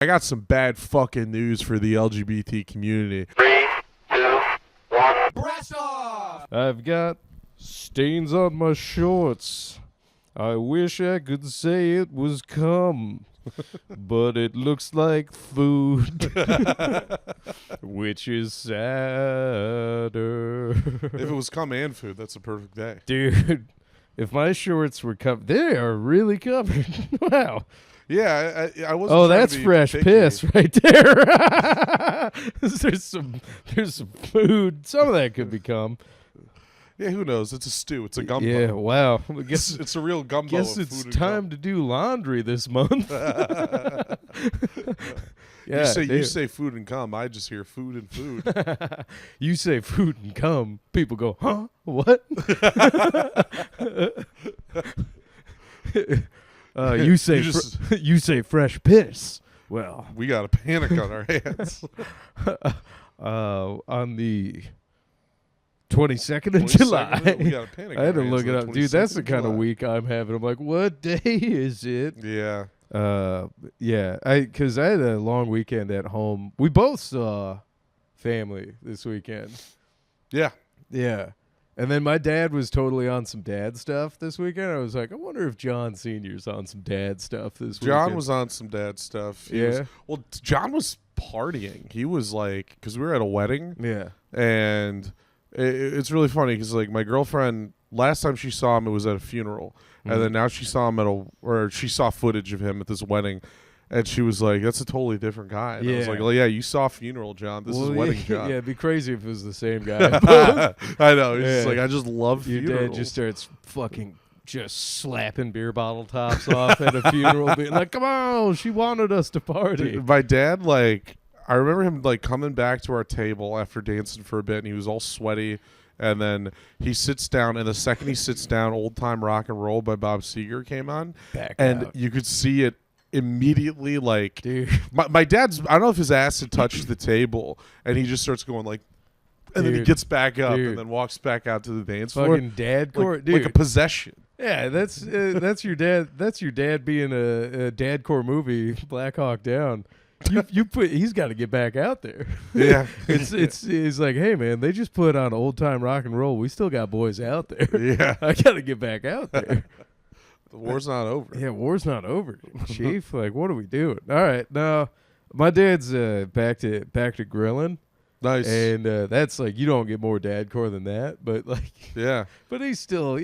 I got some bad fucking news for the LGBT community. 3, 2, 1. Blast off! I've got stains on my shorts. I wish I could say it was cum, but it looks like food, which is sadder. If it was cum and food, that's a perfect day. Dude, if my shorts were covered, they are really covered. Wow. Yeah, I wasn't. Oh, trying that's to be fresh picky. piss right there. there's some food. Some of that could be cum. Yeah, who knows? It's a stew. It's a gumbo. Yeah, wow. I guess It's a real gumbo. Guess of it's food and time to do laundry this month. Yeah, you say food and cum. I just hear food and food. You say food and cum. People go, huh? What? You say you say fresh piss. Well, We got a panic on our hands. on the 22nd of 22nd, July. we got a panic I had to on our look hands it on up. Dude, that's 22nd the kind of July. week I'm having. I'm like, what day is it? Yeah. Yeah, because I had a long weekend at home. We both saw family this weekend. Yeah. Yeah. And then my dad was totally on some dad stuff this weekend. I was like, I wonder if John Sr.'s on some dad stuff this weekend. John was on some dad stuff. Yeah? John was partying. He was like, because we were at a wedding, Yeah. and it's really funny because like my girlfriend, last time she saw him, it was at a funeral, and then now she saw him she saw footage of him at this wedding, and she was like, "That's a totally different guy." And I was Yeah. like, "Well, yeah, you saw funeral, John. This is wedding, John." Yeah, it'd be crazy if it was the same guy. I know. He's just Yeah. like, I just love Your funerals. dad just starts fucking just slapping beer bottle tops off at a funeral, being like, come on, she wanted us to party. My dad, like, I remember him like coming back to our table after dancing for a bit, and he was all sweaty. And then he sits down, and the second he sits down, "Old Time Rock and Roll" by Bob Seger came on, and out. you could see it immediately. Like, Dude. my dad's, I don't know if his ass had touched the table, and he just starts going like, and then he Dude. gets back up Dude. and then walks back out to the dance floor, Fucking dad core, like, dude. like a possession. Yeah, that's your dad. That's your dad being a dad core movie, Black Hawk Down. He's got to get back out there. Yeah, It's like, hey man, they just put on Old Time Rock and Roll. We still got boys out there. yeah. I got to get back out there. The war's not over. Yeah, war's not over, Chief. Like, what are we doing? All right, now my dad's back to grilling. Nice. And that's like, you don't get more dad core than that, but like, Yeah. but he's still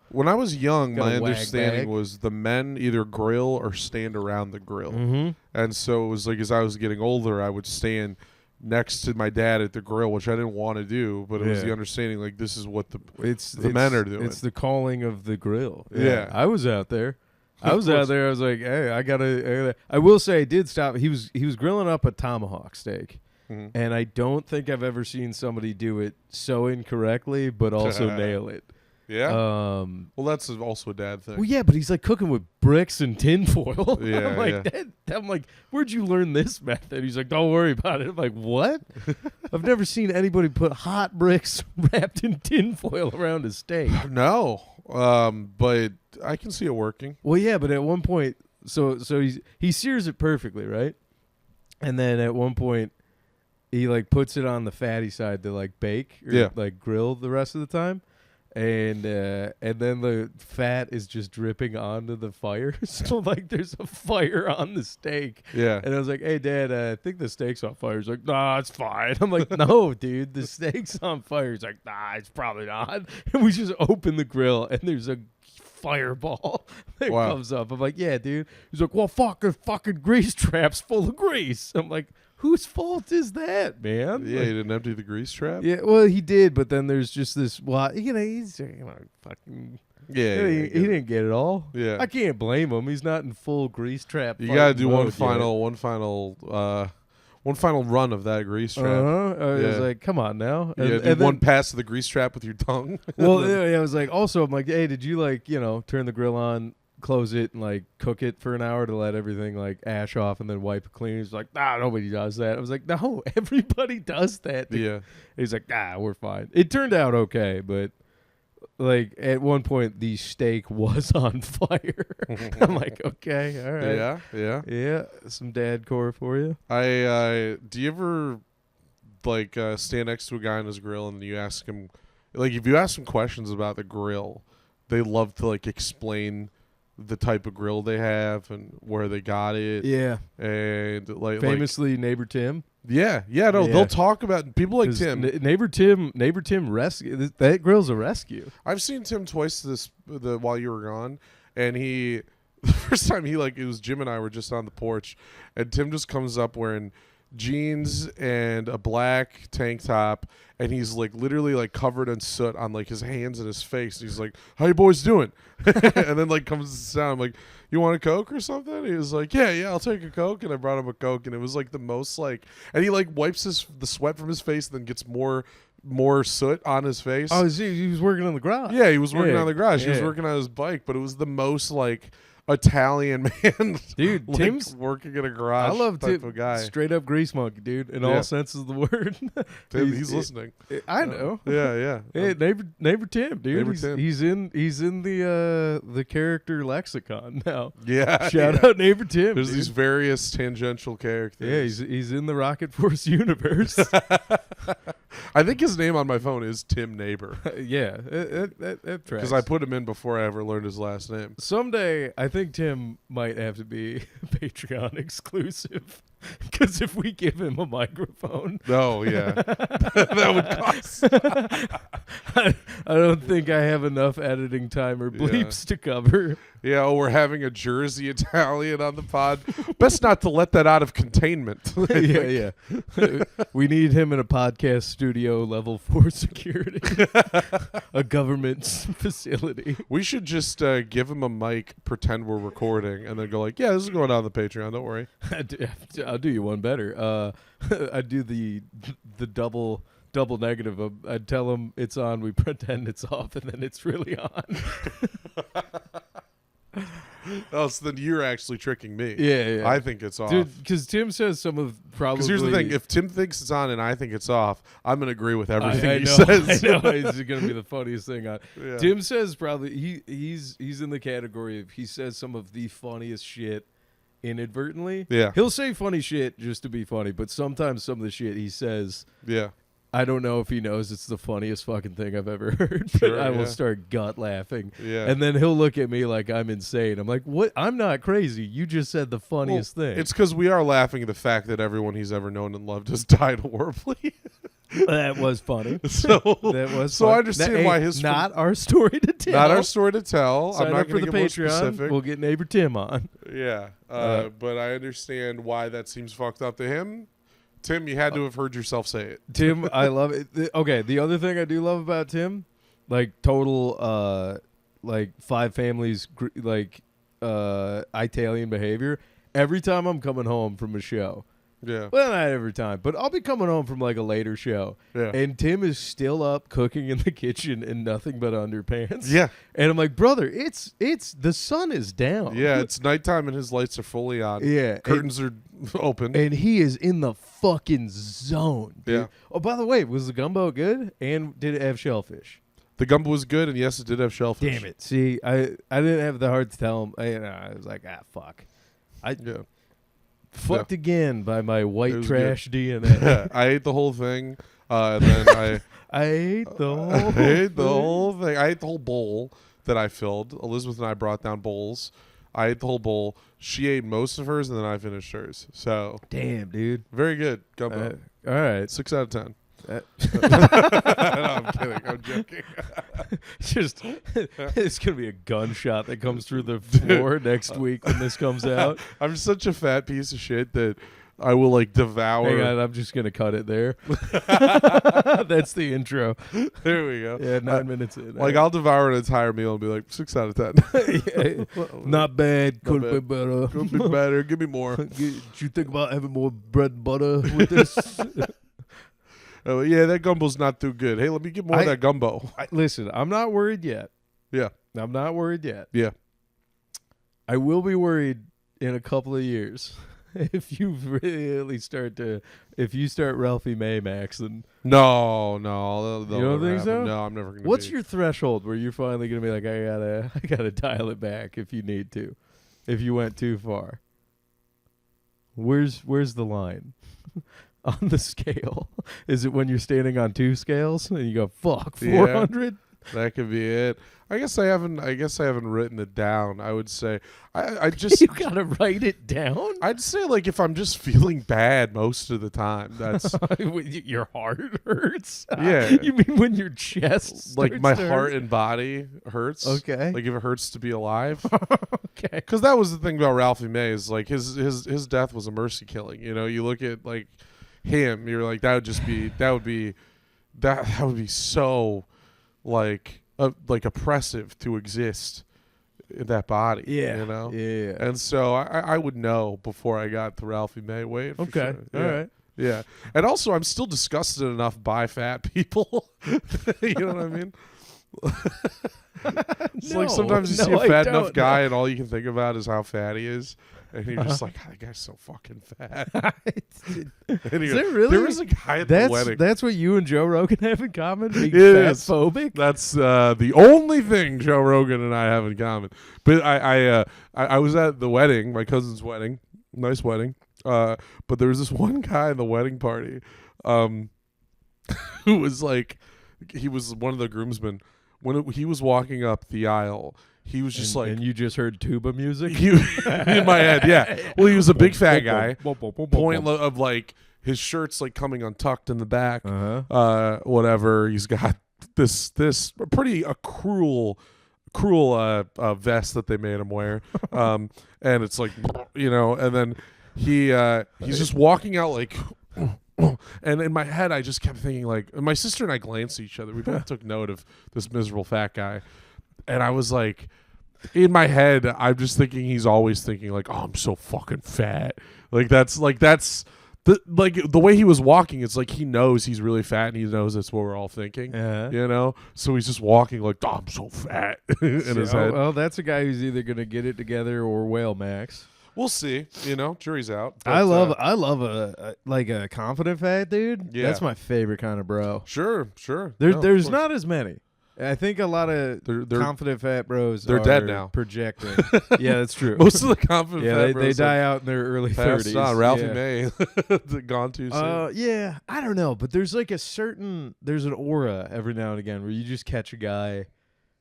When I was young, Got my a wag understanding bag. was the men either grill or stand around the grill. mm-hmm. And so it was like, as I was getting older, I would stand next to my dad at the grill, which I didn't want to do, but it was Yeah. the understanding, like, this is what It's the men are doing. It's the calling of the grill. Yeah. I was out there. I Of was out course. there. I was like, hey, I gotta. I will say, I did stop. He was grilling up a tomahawk steak, Mhm. and I don't think I've ever seen somebody do it so incorrectly, but also nail it. Yeah. Well, That's also a dad thing. yeah, but he's like cooking with bricks and tinfoil. Yeah, I'm like, yeah. I'm like, where'd you learn this method? He's like, don't worry about it. I'm like, what? I've never seen anybody put hot bricks wrapped in tinfoil around a steak. No. But I can see it working. Well, yeah, but at one point, so he sears it perfectly, right? And then at one point, he like puts it on the fatty side to like bake or Yeah. like grill the rest of the time, and then the fat is just dripping onto the fire. So like, there's a fire on the steak. Yeah. And I was like, "Hey, Dad, I think the steak's on fire." He's like, "Nah, it's fine." I'm like, "No, dude, the steak's on fire." He's like, "Nah, it's probably not." And we just open the grill, and there's a fireball that Wow. comes up. I'm like, "Yeah, dude." He's like, "Well, fucking grease traps full of grease." I'm like, "Whose fault is that, man?" Yeah, Like, he didn't empty the grease trap? yeah, well, he did, but then there's just this. Well, he's fucking. Yeah. he didn't get it all. Yeah. I can't blame him. He's not in full grease trap. You gotta fighting do mode yet. one final run of that grease trap. I was Yeah. like, come on now. Yeah, do and one then, pass of the grease trap with your tongue. well, yeah, I was like, also, I'm like, hey, did you like, turn the grill on, close it, and like cook it for an hour to let everything like ash off and then wipe it clean? He's like, nah, nobody does that. I was like, no, everybody does that. Yeah. He's like, nah, we're fine. It turned out okay, but like at one point the steak was on fire. I'm like, okay, all right. Yeah, some dadcore for you. Do you ever like stand next to a guy on his grill and you ask him, like, if you ask him questions about the grill, they love to like explain the type of grill they have and where they got it. Yeah. And like Famously, Neighbor Tim. Yeah. They'll talk about people like Tim. Neighbor Tim rescue. That grill's a rescue. I've seen Tim twice while you were gone, and the first time it was Jim and I were just on the porch, and Tim just comes up wearing jeans and a black tank top, and he's like literally like covered in soot on like his hands and his face. And he's like, "How you boys doing?" And then like comes down, I'm like, "You want a Coke or something?" He was like, yeah, I'll take a Coke. And I brought him a Coke, and it was like the most like, and he like wipes the sweat from his face, and then gets more soot on his face. Oh, he was working on the garage. Yeah, he was working on the garage. He was working on his bike, but it was the most like Italian man, dude. like, Tim's working in a garage. I love type Tim, of guy. Straight up grease monkey, dude, in all senses of the word. Tim, he's listening. I know. Yeah. Hey, neighbor Tim, dude. Neighbor Tim. He's in the character lexicon now. Yeah. Shout out Neighbor Tim. There's dude. these various tangential characters. Yeah, he's in the Rocket Force universe. I think his name on my phone is Tim Neighbor. Yeah, that tracks. Because I put him in before I ever learned his last name. Someday, I think Tim might have to be Patreon exclusive. Because if we give him a microphone, oh yeah, that would cost. I don't think I have enough editing time or bleeps to cover. Yeah, we're having a Jersey Italian on the pod. Best not to let that out of containment. Yeah. We need him in a podcast studio level 4 security, a government facility. We should just give him a mic, pretend we're recording, and then go like, "Yeah, this is going on the Patreon. Don't worry." I'll do you one better. I do the double negative. I'd tell him it's on. We pretend it's off, and then it's really on. Oh, so then you're actually tricking me. Yeah. I think it's off. Dude, because Tim says some of probably... Because here's the thing. If Tim thinks it's on and I think it's off, I'm going to agree with everything he know, says. I know. It's going to be the funniest thing on. Yeah. Tim says probably... He's in the category of he says some of the funniest shit inadvertently. Yeah. He'll say funny shit just to be funny, but sometimes some of the shit he says... Yeah. I don't know if he knows it's the funniest fucking thing I've ever heard, but Sure, I will start gut laughing. Yeah. And then he'll look at me like I'm insane. I'm like, what? I'm not crazy. You just said the funniest thing. It's because we are laughing at the fact that everyone he's ever known and loved has died horribly. That was funny. So that was so fun. I understand why his not our story to tell. Not our story to tell. Sign I'm not up for going the to get more Patreon. specific. We'll get neighbor Tim on. Yeah, but I understand why that seems fucked up to him. Tim, you had to have heard yourself say it. Tim, I love it. Okay, the other thing I do love about Tim, like total, like 5 families, Italian behavior. Every time I'm coming home from a show, Yeah. well, not every time, but I'll be coming home from like a later show, Yeah. and Tim is still up cooking in the kitchen in nothing but underpants. Yeah. And I'm like, brother, it's the sun is down. Yeah, it's nighttime and his lights are fully on. Yeah. Curtains are open. And he is in the fucking zone. Dude. Yeah. Oh, by the way, was the gumbo good? And did it have shellfish? The gumbo was good, and yes, it did have shellfish. Damn it. See, I didn't have the heart to tell him. I was like, fuck. I fucked again by my white trash DNA. I ate the whole thing, and then I ate the whole I ate the whole thing. I ate the whole bowl that I filled. Elizabeth and I brought down bowls. I ate the whole bowl. She ate most of hers, and then I finished hers. So damn, dude. very good gumbo. All right. 6 out of 10. No, I'm kidding. I'm joking. It's gonna be a gunshot that comes through the floor next week when this comes out. I'm such a fat piece of shit that I will like devour. Hang on, I'm just gonna cut it there. That's the intro. There we go. Yeah, 9 minutes in. Like I'll devour an entire meal and be like 6 out of 10. Not bad. Could bad. be better. Could be better. Give me more. Did you think about having more bread and butter with this? Oh yeah, that gumbo's not too good. Hey, let me get more of that gumbo. Listen, I'm not worried yet. Yeah. I'm not worried yet. Yeah. I will be worried in a couple of years. if you really if you start Ralphie May maxing. No, You don't think so? No, I'm never gonna. What's your threshold where you're finally gonna be like, I gotta dial it back if you need to, if you went too far? Where's the line on the scale? Is it when you're standing on 2 scales and you go, fuck, 400? That could be it. I guess I haven't written it down. I would say I just You gotta write it down. I'd say like if I'm just feeling bad most of the time, that's Your heart hurts. Yeah. You mean when your chest like starts my to heart hurt? and body hurts. Okay. Like if it hurts to be alive. Okay. Because that was the thing about Ralphie May is like his death was a mercy killing. You know, you look at like him, you're like that would be so like oppressive to exist in that body. Yeah. You know. Yeah. And so I would know before I got the Ralphie May weight. For Okay. Sure. All Yeah. right. Yeah. And also I'm still disgusted enough by fat people. You know what I mean? It's like sometimes you see a fat enough guy and all you can think about is how fat he is. And you're just like, that guy's so fucking fat. And Is there really? There was a guy at the wedding. That's what you and Joe Rogan have in common? Being Yes. fat-phobic? That's the only thing Joe Rogan and I have in common. But I was at the wedding, my cousin's wedding, nice wedding. But there was this one guy in the wedding party, who was like, he was one of the groomsmen. He was walking up the aisle, he was just and you just heard tuba music? in my head, yeah. Well, he was a big fat guy. Point of like his shirt's like coming untucked in the back. Whatever. He's got this pretty cruel vest that they made him wear. And it's like, you know, and then he's just walking out like. And in my head, I just kept thinking, like, my sister and I glanced at each other. We both took note of this miserable fat guy. And I was like, in my head, I'm just thinking he's always thinking, like, oh, I'm so fucking fat. That's the way he was walking. It's like he knows he's really fat and he knows that's what we're all thinking. You know? So he's just walking like, oh, I'm so fat in his head. Well, that's a guy who's either going to get it together or whale max. We'll see. You know, jury's out. But, I love a confident fat dude. Yeah. That's my favorite kind of bro. Sure. There's not as many. I think a lot of they're confident fat bros they're are dead now. Projecting. Yeah, that's true. Most of the confident fat they bros die out in their early 30s. Ralphie May gone too soon. Yeah, I don't know, but there's like there's an aura every now and again where you just catch a guy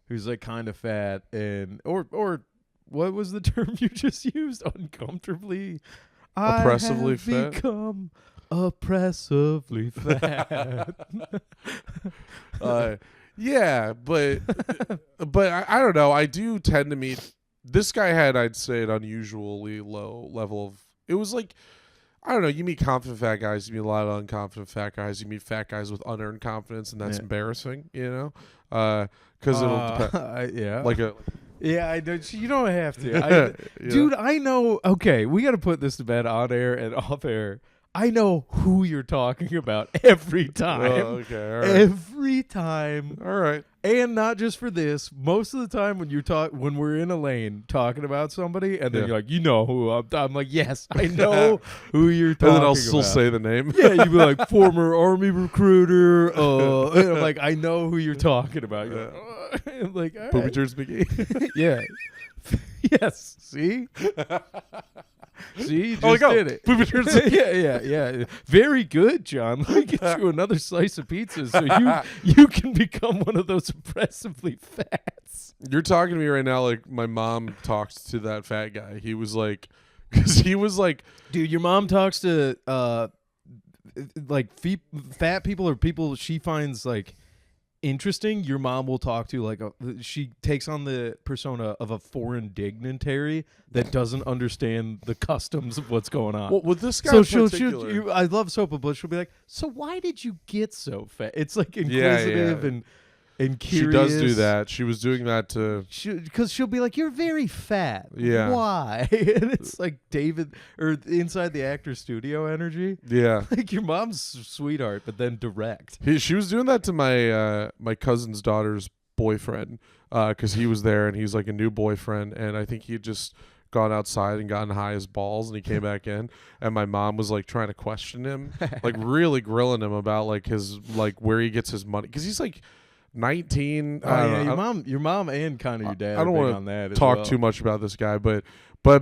who's like kind of fat and or what was the term you just used? Uncomfortably, oppressively I have fat. Become oppressively fat. Yeah, but I don't know. I do tend to meet this guy had, I'd say, an unusually low level of. It was like, I don't know. You meet confident fat guys. You meet a lot of unconfident fat guys. You meet fat guys with unearned confidence, and that's embarrassing. You know, because it'll depend. Yeah, Yeah, I don't. You don't have to, dude. I know. Okay, we got to put this to bed on air and off air. I know who you're talking about every time. Okay, all right. Every time. All right. And not just for this. Most of the time when we're in a lane talking about somebody, and then you're like, you know who I'm like, yes, I know who you're talking about. And then I'll still say the name. Yeah, you'd be like, former Army recruiter. And I'm like, I know who you're talking about. You're like, all Booby right. Turns McGee. Yeah. Yes. See? See, you Oh, just did it. Booby Turns McGee. Yeah. Very good, John. Let me get you another slice of pizza so you can become one of those oppressively fats. You're talking to me right now like my mom talked to that fat guy. He was like, because he was like, dude, your mom talks to like fat people or people she finds like interesting. Your mom will talk to like she takes on the persona of a foreign dignitary that doesn't understand the customs of what's going on. well, with this guy So in she'll particular, I love Sopa, but she'll be like, so why did you get so fat? It's like inquisitive and curious. she does do that. She was doing that to because she'll be like, you're very fat. Yeah. Why? And it's like David or inside the actor studio energy. yeah. Like your mom's sweetheart, but then direct. She was doing that to my my cousin's daughter's boyfriend because he was there and he's like a new boyfriend, and I think he had just gone outside and gotten high as balls, and he came back in, and my mom was like trying to question him, like really grilling him about like his like where he gets his money, because he's like 19. Oh yeah, your mom and kind of your dad. I don't want want to to talk too much about this guy, but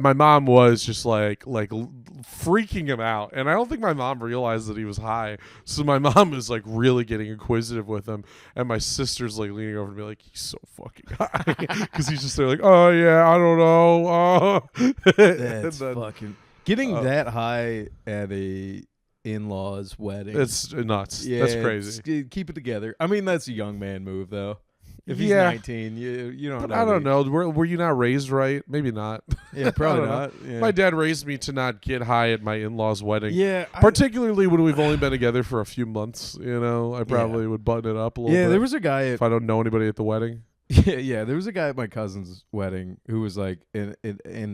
my mom was just like freaking him out, and I don't think my mom realized that he was high. So my mom is like really getting inquisitive with him, and my sister's like leaning over to me like, he's so fucking high, because he's just there like, oh yeah, I don't know. That's fucking getting that high at a in-laws wedding. It's nuts. Yeah, That's crazy. Keep it together. I mean, that's a young man move though. If he's Yeah. 19, you don't. But know I don't know. Were you not raised right? Maybe not. Yeah, probably I don't not. Yeah. My dad raised me to not get high at my in-laws' wedding. Yeah, Particularly when we've only been together for a few months, you know, I probably would button it up a little bit. Yeah, there was a guy if I don't know anybody at the wedding. Yeah, there was a guy at my cousin's wedding who was like in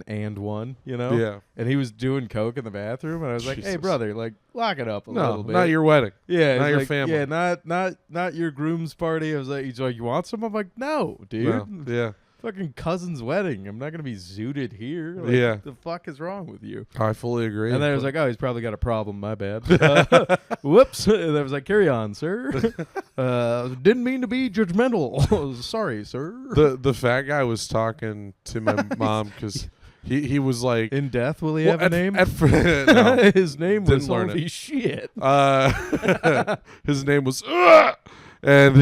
and one, you know? Yeah. And he was doing coke in the bathroom, and I was like, "Hey, Jesus. brother, like lock it up a little bit." Not your wedding. Yeah, not it's your like, family. Yeah, not your groom's party. I was like, he's like, "You want some?" I'm like, "No, dude. No. Yeah. Fucking cousin's wedding. I'm not gonna be zooted here. Like, Yeah. the fuck is wrong with you?" I fully agree. And then I was like, "Oh, he's probably got a problem. My bad. Whoops." And I was like, "Carry on, sir. Didn't mean to be judgmental. Sorry, sir." the fat guy was talking to my mom because he was like, In death, will he have a name? No. His name Didn't was learn holy it. shit. His name was and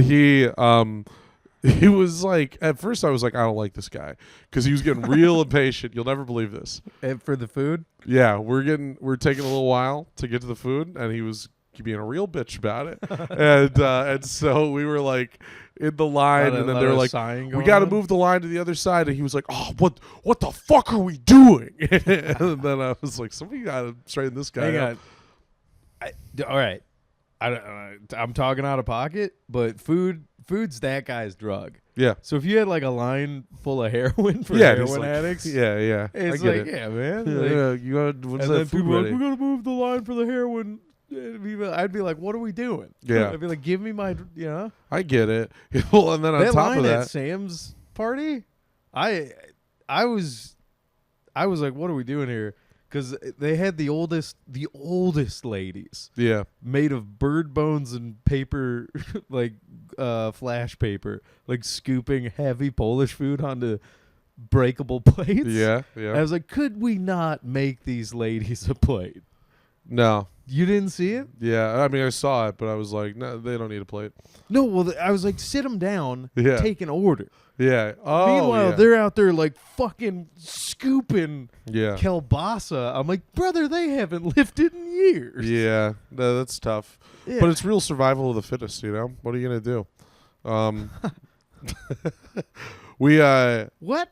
he was like, at first I was like, I don't like this guy, because he was getting real impatient. You'll never believe this. And for the food? Yeah, we're taking a little while to get to the food, and he was being a real bitch about it. and so we were like in the line, and then they were like, we got to move the line to the other side, and he was like, oh, what the fuck are we doing? And then I was like, somebody got to straighten this guy out. All right. I'm talking out of pocket, but food's that guy's drug. Yeah. So if you had like a line full of heroin for Yeah, just heroin like, addicts, yeah. it's I get like, it. yeah, man. Yeah, Like, yeah, you got when's and that then food people are like, ready? we gotta move the line for the heroin. I'd be like, what are we doing? Yeah. I'd be like, give me my, I get it. Well, and then on that top line of at that, Sam's party, I was like, what are we doing here? Because they had the oldest ladies yeah, made of bird bones and paper, like flash paper, like scooping heavy Polish food onto breakable plates. yeah. I was like, could we not make these ladies a plate? No, You didn't see it? yeah. I mean, I saw it, but I was like, no, they don't need a plate. No, well, I was like, sit them down, Yeah. take an order. Yeah. Oh, Meanwhile, yeah. they're out there like fucking scooping Yeah. kielbasa. I'm like, brother, they haven't lifted in years. Yeah, no, that's tough. Yeah. But it's real survival of the fittest, you know? What are you going to do? We What?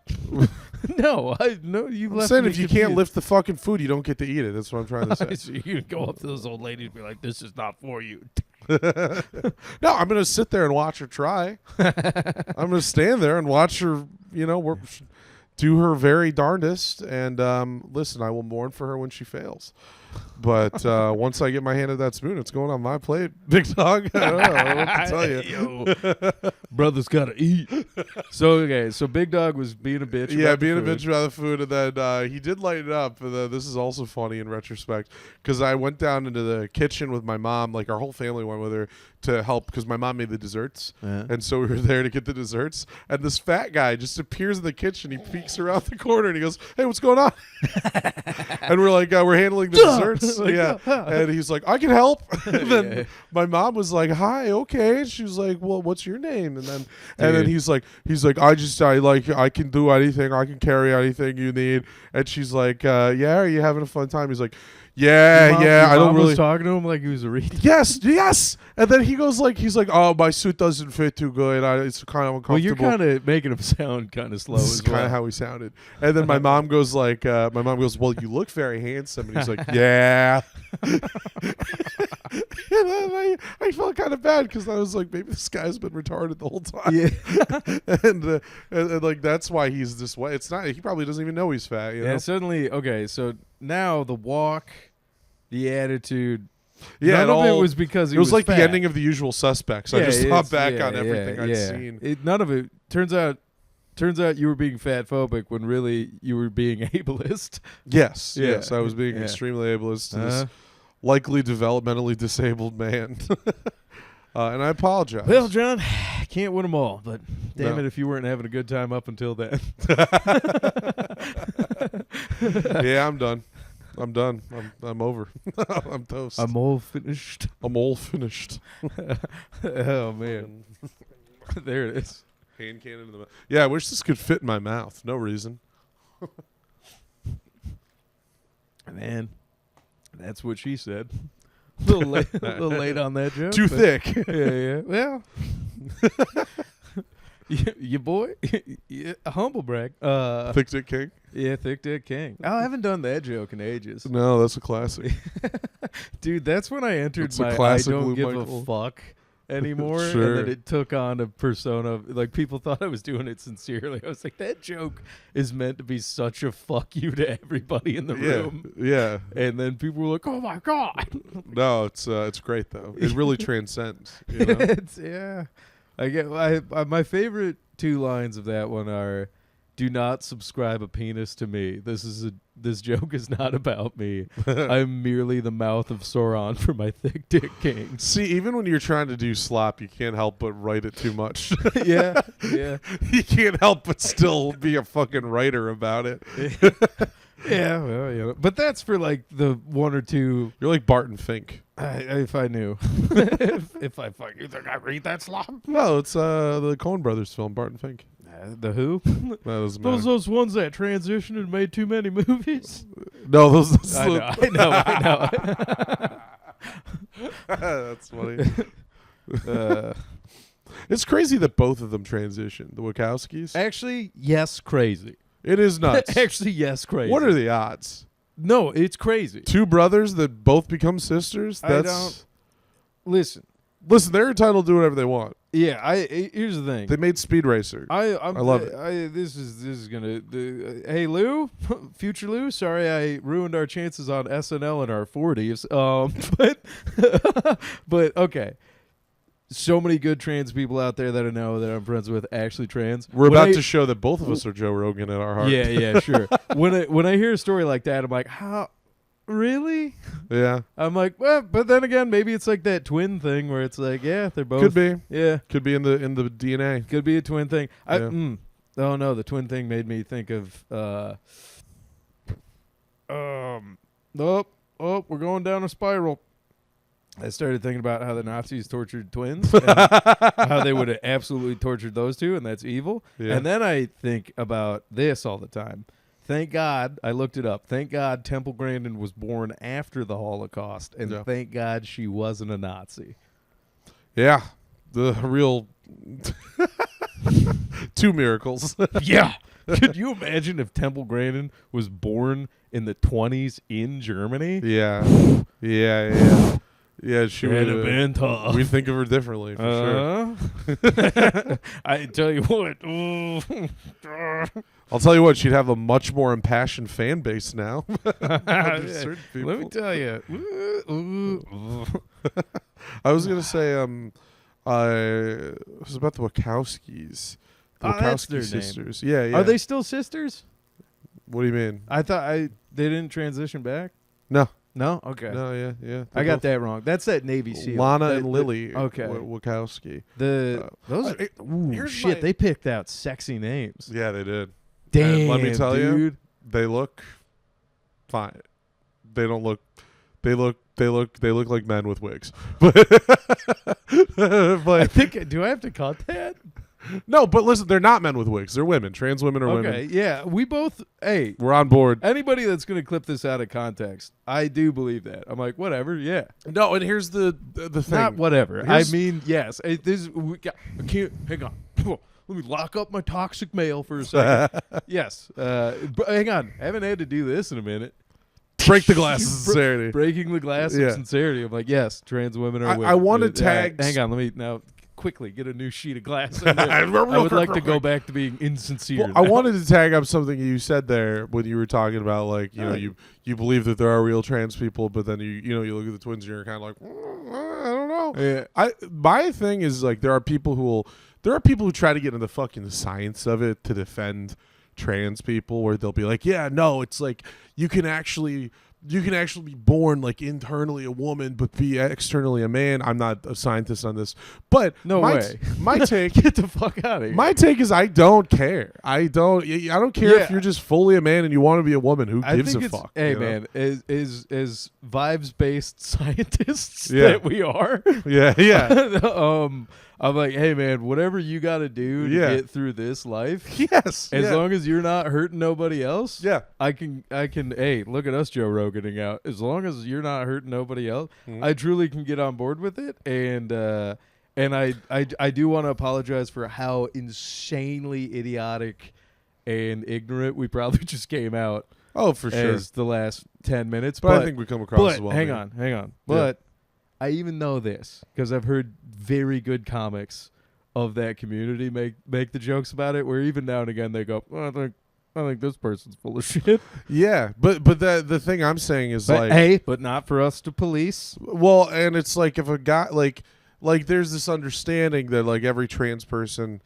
No, you I'm left saying me if you can't confused. lift the fucking food, you don't get to eat it. That's what I'm trying to say. So you go up to those old ladies and be like, this is not for you. No, I'm going to sit there and watch her try. I'm going to stand there and watch her, do her very darndest. And listen, I will mourn for her when she fails. But once I get my hand at that spoon, it's going on my plate, big dog. I don't know what to tell you. Yo, brother's got to eat. So Big Dog was being a bitch. Yeah, about the being a food. bitch about the food, and then he did light it up. And this is also funny in retrospect, because I went down into the kitchen with my mom. Like, our whole family went with her to help, because my mom made the desserts. Yeah. And so we were there to get the desserts. And this fat guy just appears in the kitchen. He peeks around the corner, and he goes, hey, what's going on? And we're like, we're handling the desserts. Like, Yeah. And he's like, I can help. And then Yeah. my mom was like, hi, okay. And she was like, well, what's your name? And then he's like, I can do anything. I can carry anything you need. And she's like, yeah, are you having a fun time? He's like, yeah, Your I don't mom really. was talking to him like he was a reed. Yes. And then he's like, oh, my suit doesn't fit too good. It's kind of uncomfortable. Well, you're kind of making him sound kind of slow This is as well. kind of how he sounded. And then my mom goes like, well, you look very handsome. And he's like, yeah. And then I felt kind of bad, because I was like, maybe this guy's been retarded the whole time. Yeah. and like, that's why he's this way. It's not, he probably doesn't even know he's fat. You know? Yeah, suddenly, okay, so now the walk, the attitude, Yeah, none of it was because he it was like fat. the ending of The Usual Suspects. I just thought back on yeah, everything I'd yeah. seen. None of it turns out turns out you were being fat phobic when really you were being ableist. Yes, Yeah. yes, I was being Yeah. extremely ableist to this likely developmentally disabled man. And I apologize. Well, John, can't win them all, but damn No. it if you weren't having a good time up until then. Yeah, I'm done. I'm over. I'm toast. I'm all finished. I'm all finished. Oh, man. There it is. Hand cannon in the mouth. Yeah, I wish this could fit in my mouth. No reason. Man, that's what she said. A little late on that joke. Too but- thick. Yeah. Well, your boy, humble brag. Thick dick king? Yeah, thick dick king. Oh, I haven't done that joke in ages. No, that's a classic. Dude, that's when I entered It's a my I classic don't Lou give Michael. a fuck anymore. Sure. And then it took on a persona of, like, people thought I was doing it sincerely. I was like, that joke is meant to be such a fuck you to everybody in the room. Yeah. And then people were like, oh my God. No, it's great though. It really transcends. You know? It's, yeah. My favorite two lines of that one are, "Do not subscribe a penis to me. This joke is not about me. I'm merely the mouth of Sauron for my thick dick kings." See, even when you're trying to do slop, you can't help but write it too much. Yeah. You can't help but still be a fucking writer about it. Yeah, well, yeah. But that's for like the one or two. You're like Barton Fink. If I knew, if I fuck you think I read that slop? No, it's the Coen Brothers film, Barton Fink. The Who? That doesn't matter. Those ones that transitioned and made too many movies. No, those I know. That's funny. It's crazy that both of them transitioned. The Wachowskis. Actually, yes, crazy. It is nuts. Actually, yes, crazy. What are the odds? No, it's crazy. Two brothers that both become sisters? I don't- Listen, Listen, they're entitled to do whatever they want. yeah. Here's the thing. They made Speed Racer. I love it. This is gonna. Hey Lou, future Lou. Sorry, I ruined our chances on SNL in our 40s. But okay. So many good trans people out there that I know that I'm friends with actually trans. We're about to show that both of us are Joe Rogan at our heart. Yeah, sure. when I hear a story like that, I'm like, how? Really? Yeah. I'm like, well, but then again, maybe it's like that twin thing where it's like, yeah, they're both. Could be. Yeah. Could be in the DNA. Could be a twin thing. Yeah. Oh no, the twin thing made me think of we're going down a spiral. I started thinking about how the Nazis tortured twins and how they would have absolutely tortured those two, and that's evil. Yeah. And then I think about this all the time. Thank God, I looked it up. Thank God Temple Grandin was born after the Holocaust, and Yeah. thank God she wasn't a Nazi. Yeah. The real two miracles. Yeah. Could you imagine if Temple Grandin was born in the 20s in Germany? Yeah. Yeah. Yeah, she would It'd have been tough. We think of her differently, for sure. I tell you what. I'll tell you what, she'd have a much more impassioned fan base now. Certain people. Let me tell you. I was gonna say, it was about the Wachowskis. The Oh, that's Wachowski their name. sisters. Yeah. Are they still sisters? What do you mean? I thought they didn't transition back. No. No? Okay. No, yeah. I got that wrong. That's that Navy SEAL. Lana That- and Lily okay. Wachowski. Those here's shit, my- they picked out sexy names. Yeah, they did. Damn, let me tell you, dude. they look fine. They don't look. They look like men with wigs. But I think. Do I have to cut that? no, but listen, they're not men with wigs. They're women. Trans women are Okay. women. Yeah. We both. Hey. We're on board. Anybody that's going to clip this out of context, I do believe that. I'm like, whatever, yeah. No, and here's the thing. Not whatever. Here's- I mean, yes. I can't. Hang on. Let me lock up my toxic male for a second. Yes. But hang on. I haven't had to do this in a minute. Break the glass of sincerity. Breaking the glass Yeah. of sincerity. I'm like, yes, trans women are I women. wanna Uh, tag- Hang on. Let me now quickly get a new sheet of glass. I would like to go back to being insincere. Well, I wanted to tag up something you said there when you were talking about, like, you know, you believe that there are real trans people, but then you look at the twins and you're kind of like, I don't know. Yeah. My thing is, like, there are people who will there are people who try to get into the fucking science of it to defend trans people, where they'll be like, yeah, no, it's like you can actually be born like internally a woman but be externally a man. I'm not a scientist on this, but No way. My take, Get the fuck out of here. my take is I don't care. I don't care if Yeah. you're just fully a man and you want to be a woman. Who I gives think a it's, fuck? hey you know? man, as vibes-based scientists Yeah. that we are, Yeah. I'm like, hey man, whatever you got to do to Yeah. get through this life, Yes. as long as you're not hurting nobody else, Yeah. I can. Hey, look at us, Joe Roganing out. As long as you're not hurting nobody else, I truly can get on board with it. And I do want to apologize for how insanely idiotic and ignorant we probably just came out Oh, for sure. as the last 10 minutes. But I think we come across but as well. hang man. on. But I even know this because I've heard very good comics of that community make the jokes about it. Where even now and again they go, I think this person's full of shit. Yeah, but the thing I'm saying is But like, but not for us to police. well, and it's like if a guy like there's this understanding that like every trans person,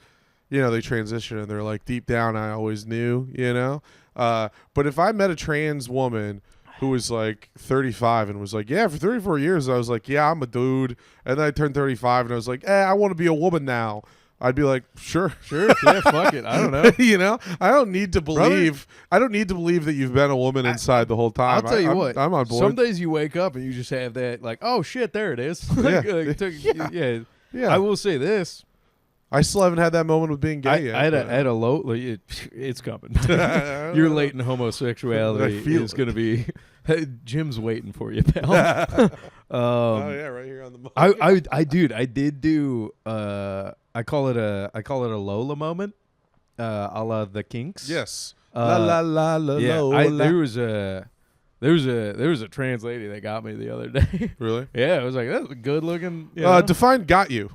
you know, they transition and they're like deep down I always knew, you know. But if I met a trans woman who was like 35 and was like, yeah, for 34 years I was like, yeah, I'm a dude, and then I turned 35 and I was like, I want to be a woman now, I'd be like, sure, Yeah, fuck it. I don't know. you know, I don't need to believe that you've been a woman inside the whole time. I'll tell you what. I'm on board. Some days you wake up and you just have that like, oh shit, there it is. Like, Yeah. Yeah. I will say this. I still haven't had that moment with being I gay yet. had but- a low. Like, it's coming. Your latent homosexuality I feel is it. going to be. Jim's waiting for you, pal. Oh yeah, right here on the mic. I did do. I call it a Lola moment, a la the Kinks. Yes. La la la la Yeah, la. there was a trans lady that got me the other day. Really? Yeah, I was like, that's a good looking. You know? Define got you.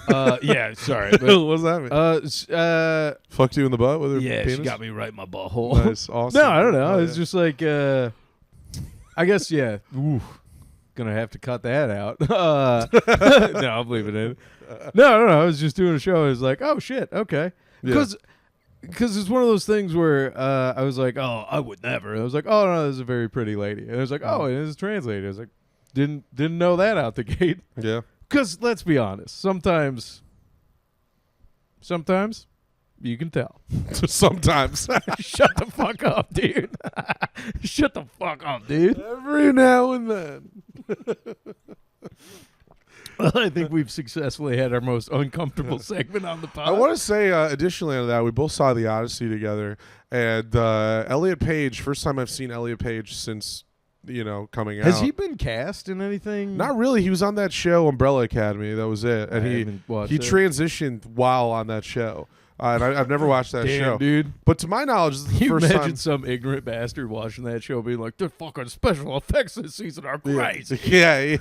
Yeah, sorry. What But, does that mean? Fucked you in the butt with her yeah, penis? she got me right in my butthole. Nice, awesome. No, I don't know. Oh, It's yeah. just like, I guess, yeah. Ooh, gonna have to cut that out. No, I'm leaving it. No. I was just doing a show. I was like, oh shit, okay, Yeah. because it's one of those things where I was like, oh, I would never. I was like, oh no, this is a very pretty lady. And I was like, oh, it is translated. I was like, didn't know that out the gate. Yeah. Because let's be honest, sometimes you can tell. Sometimes. Shut the fuck up, dude. Shut the fuck up, dude. Every now and then. Well, I think we've successfully had our most uncomfortable segment on the pod. I want to say, additionally to that, we both saw The Odyssey together, and Elliot Page. First time I've seen Elliot Page since coming out. Has he been cast in anything? Not really. He was on that show, Umbrella Academy. That was it, and I he haven't watched it. transitioned while on that show. And I've never watched that Damn, show, dude. but to my knowledge, this is the Can you first imagine time. some ignorant bastard watching that show being like, the fucking special effects this season are crazy. Yeah.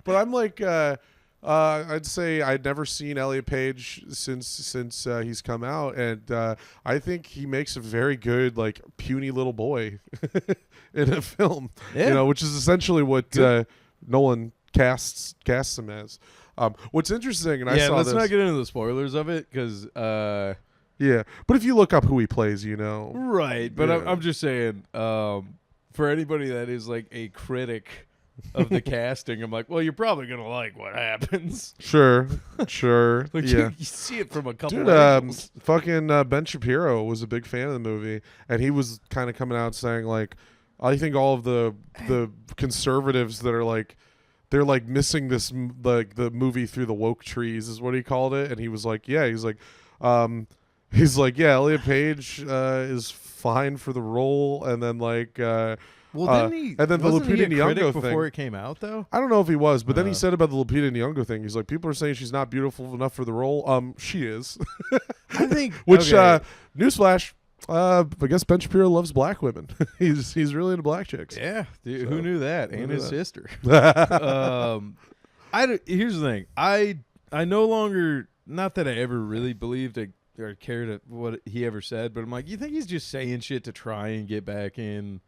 But I'm like, I'd say I'd never seen Elliot Page since he's come out, and I think he makes a very good like puny little boy in a film. Yeah. Which is essentially what Nolan casts him as. What's interesting, and I saw let's this. not get into the spoilers of it because Yeah, but if you look up who he plays, right. But Yeah. I'm just saying, for anybody that is like a critic of the casting, I'm like, well, you're probably gonna like what happens. Sure. Like Yeah. you see it from a couple. Dude, angles. fucking Ben Shapiro was a big fan of the movie, and he was kind of coming out saying like, I think all of the conservatives that are like, they're like missing this like the movie through the woke trees is what he called it, and he was like, yeah, he's like, Elliot Page is fine for the role, and then like, Well, didn't he? and then the wasn't he Lupita a critic Nyong'o before thing. it came out though. I don't know if he was, but then he said about the Lupita Nyong'o thing. He's like, people are saying she's not beautiful enough for the role. She is. I think. Which okay. Newsflash, I guess Ben Shapiro loves black women. he's really into black chicks. Yeah, dude, So, who knew that? And knew his that? sister. Here's the thing. I no longer, not that I ever really believed or cared what he ever said, but I'm like, you think he's just saying shit to try and get back in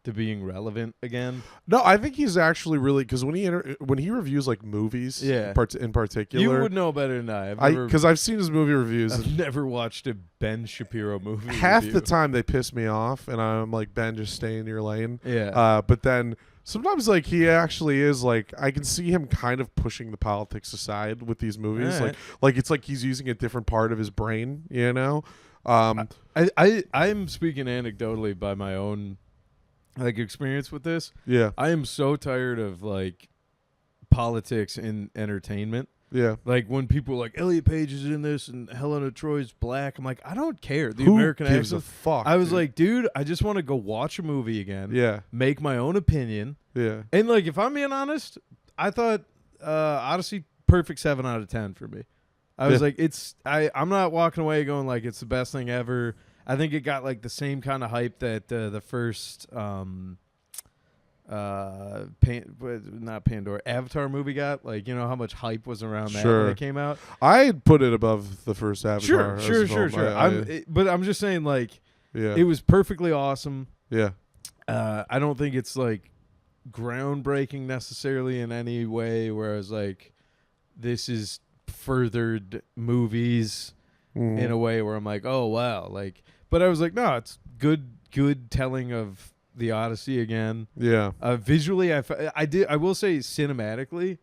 to being relevant again. No, I think he's actually really because when he reviews like movies, in particular, You would know better than I. Because I've seen his movie reviews. I've never watched a Ben Shapiro movie. Half review. the time they piss me off, and I'm like, Ben, just stay in your lane. Yeah. But then sometimes like he actually is like I can see him kind of pushing the politics aside with these movies. Right. Like it's like he's using a different part of his brain, you know. I'm speaking anecdotally by my own like experience with this. Yeah. I am so tired of like politics in entertainment. Yeah. Like when people are like Elliot Page is in this and Helena Troy's black. I'm like, I don't care. The Who American gives a accent. fuck? I was dude? like, dude, I just want to go watch a movie again. Yeah. Make my own opinion. Yeah. And like, if I'm being honest, I thought Odyssey perfect 7 out of 10 for me. I was like, I'm not walking away going like it's the best thing ever. I think it got like the same kind of hype that the first not Pandora Avatar movie got. Like, you know how much hype was around that when it came out. I'd put it above the first Avatar. Sure. But I'm just saying, like, it was perfectly awesome. Yeah. I don't think it's like groundbreaking necessarily in any way. Whereas like this is furthered movies in a way where I'm like, oh wow, like. But I was like, no, it's good telling of the Odyssey again. Yeah. Visually, I will say cinematically,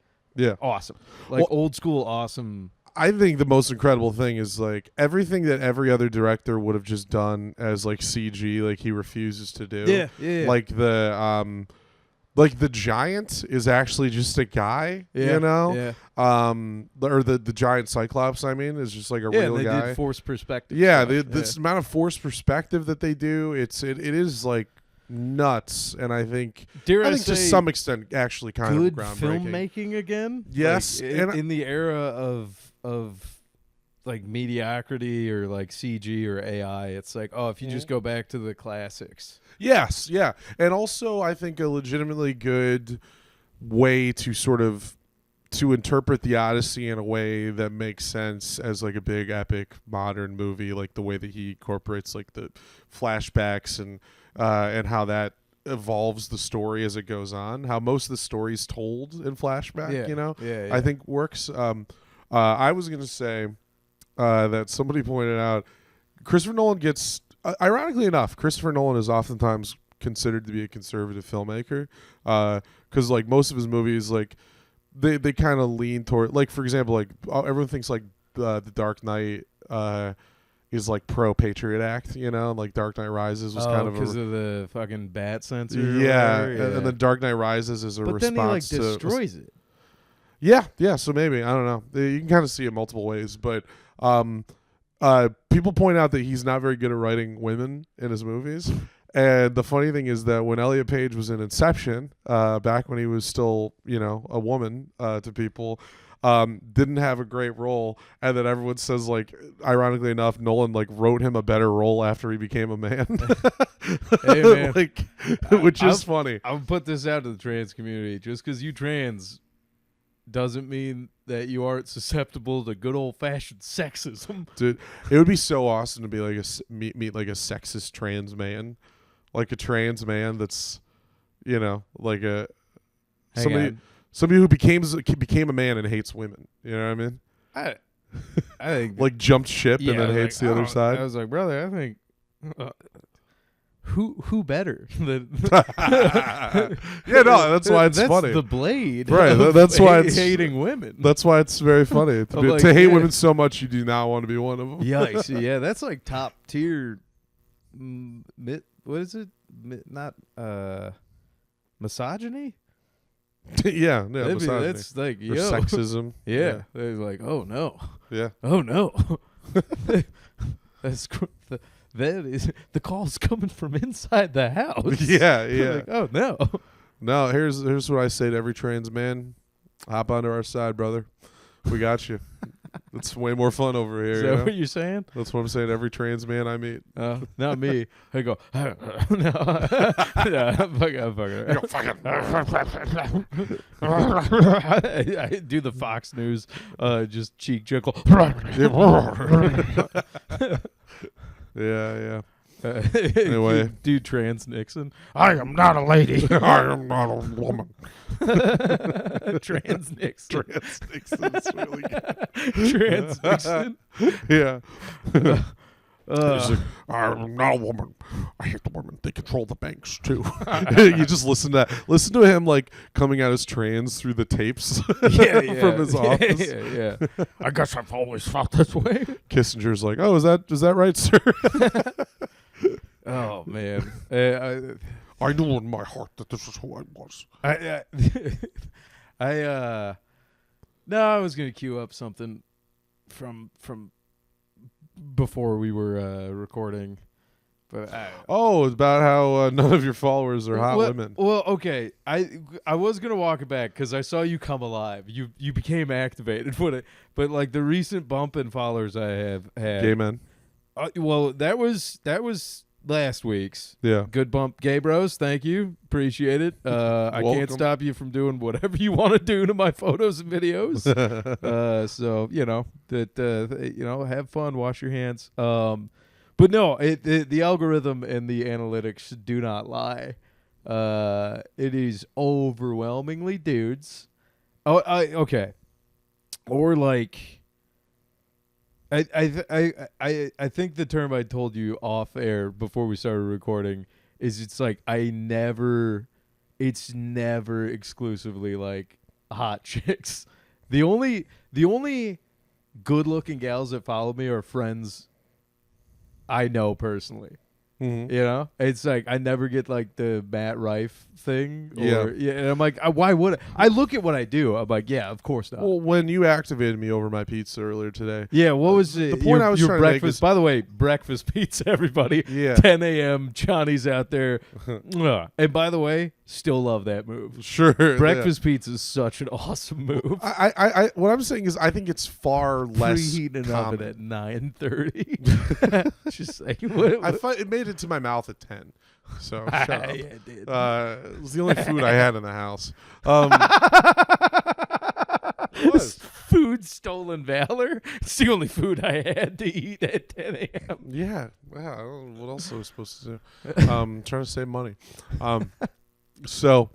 awesome. Like old school awesome. I think the most incredible thing is like everything that every other director would have just done as like CG, like he refuses to do. Yeah. Like the giant is actually just a guy, you know? Yeah. Or the giant Cyclops, I mean, is just like a real they guy. did forced perspective. Yeah, this amount of forced perspective that they do, it is like nuts, and I think to some extent actually kind of good groundbreaking. filmmaking again. Yes, like, in the era of like mediocrity or like CG or AI, it's like, oh, if you just go back to the classics. Yes, yeah. And also I think a legitimately good way to sort of to interpret the Odyssey in a way that makes sense as like a big epic modern movie, like the way that he incorporates like the flashbacks and how that evolves the story as it goes on, how most of the story's told in flashback, you know, I think works. I was going to say that somebody pointed out Christopher Nolan gets, ironically enough, Christopher Nolan is oftentimes considered to be a conservative filmmaker because like most of his movies, like they kind of lean toward, like for example, like everyone thinks like the Dark Knight is like pro Patriot Act, you know, like Dark Knight Rises was kind of because of the fucking bat sensor. And then Dark Knight Rises is a but response then he like destroys it. Yeah, so maybe, I don't know. You can kind of see it multiple ways, but people point out that he's not very good at writing women in his movies. And the funny thing is that when Elliot Page was in Inception, back when he was still, you know, a woman to people, didn't have a great role, and then everyone says, like, ironically enough, Nolan like wrote him a better role after he became a man. Hey man, like, which is funny. I'll put this out to the trans community. Just because you trans doesn't mean that you aren't susceptible to good old fashioned sexism. Dude, it would be so awesome to be like meet like a sexist trans man, like a trans man that's, you know, like a somebody who became a man and hates women. You know what I mean? I think like jumped ship and then hates the other side. I was like, brother, I think who better than yeah, no, that's why it's that's funny. The Blade, right? That's why it's hating women. That's why it's very funny to hate women so much you do not want to be one of them. Yikes! Yeah, that's like top tier. What is it? Not misogyny. yeah, misogyny. That's like or sexism. Yeah, they're like, oh no. Yeah. Oh no. That's that is the call's coming from inside the house. Yeah. Like, oh no. No, here's what I say to every trans man: hop onto our side, brother. We got you. It's way more fun over here. Is that what you're saying? That's what I'm saying to every trans man I meet. Not me. I go, no. I do the Fox News, just cheek jickle. Yeah. Anyway. Dude, trans Nixon. I am not a lady. I am not a woman. Trans Nixon. Trans Nixon is really good. Trans Nixon. Yeah. Uh, He's like, I'm not a woman. I hate the women. They control the banks too. You just listen to him like coming out as trans through the tapes from his office. Yeah. I guess I've always felt this way. Kissinger's like, oh, is that right, sir? Oh man, I knew in my heart that this is who I was. I was gonna queue up something from before we were recording, but It's about how none of your followers are hot women. Well, okay, I was gonna walk it back because I saw you come alive. You became activated, but like the recent bump in followers I have had. Gay men. Well, that was last week's. Yeah. Good bump, gay bros. Thank you, appreciate it. I can't stop you from doing whatever you want to do to my photos and videos. So have fun, wash your hands. But no, the algorithm and the analytics do not lie. It is overwhelmingly dudes. Okay, or like. I think the term I told you off air before we started recording is it's never exclusively like hot chicks. The only good looking gals that follow me are friends I know personally. Mm-hmm. You know, it's like I never get like the Matt Rife thing. Yeah. And I'm like, why would I look at what I do? I'm like, yeah, of course not. Well, when you activated me over my pizza earlier today. Yeah, what was it? The point I was your trying to make breakfast. is- By the way, breakfast pizza, everybody. Yeah. 10 a.m. Johnny's out there. And by the way, still love that move. Sure. Breakfast pizza is such an awesome move. I what I'm saying is I think it's far less Preheat an oven common. at 9:30. Just saying. It made it to my mouth at 10. So shut up. Yeah, it did. It was the only food I had in the house. Food stolen valor. It's the only food I had to eat at 10 a.m. Yeah. Wow. I don't know what else I was supposed to do? Trying to save money. So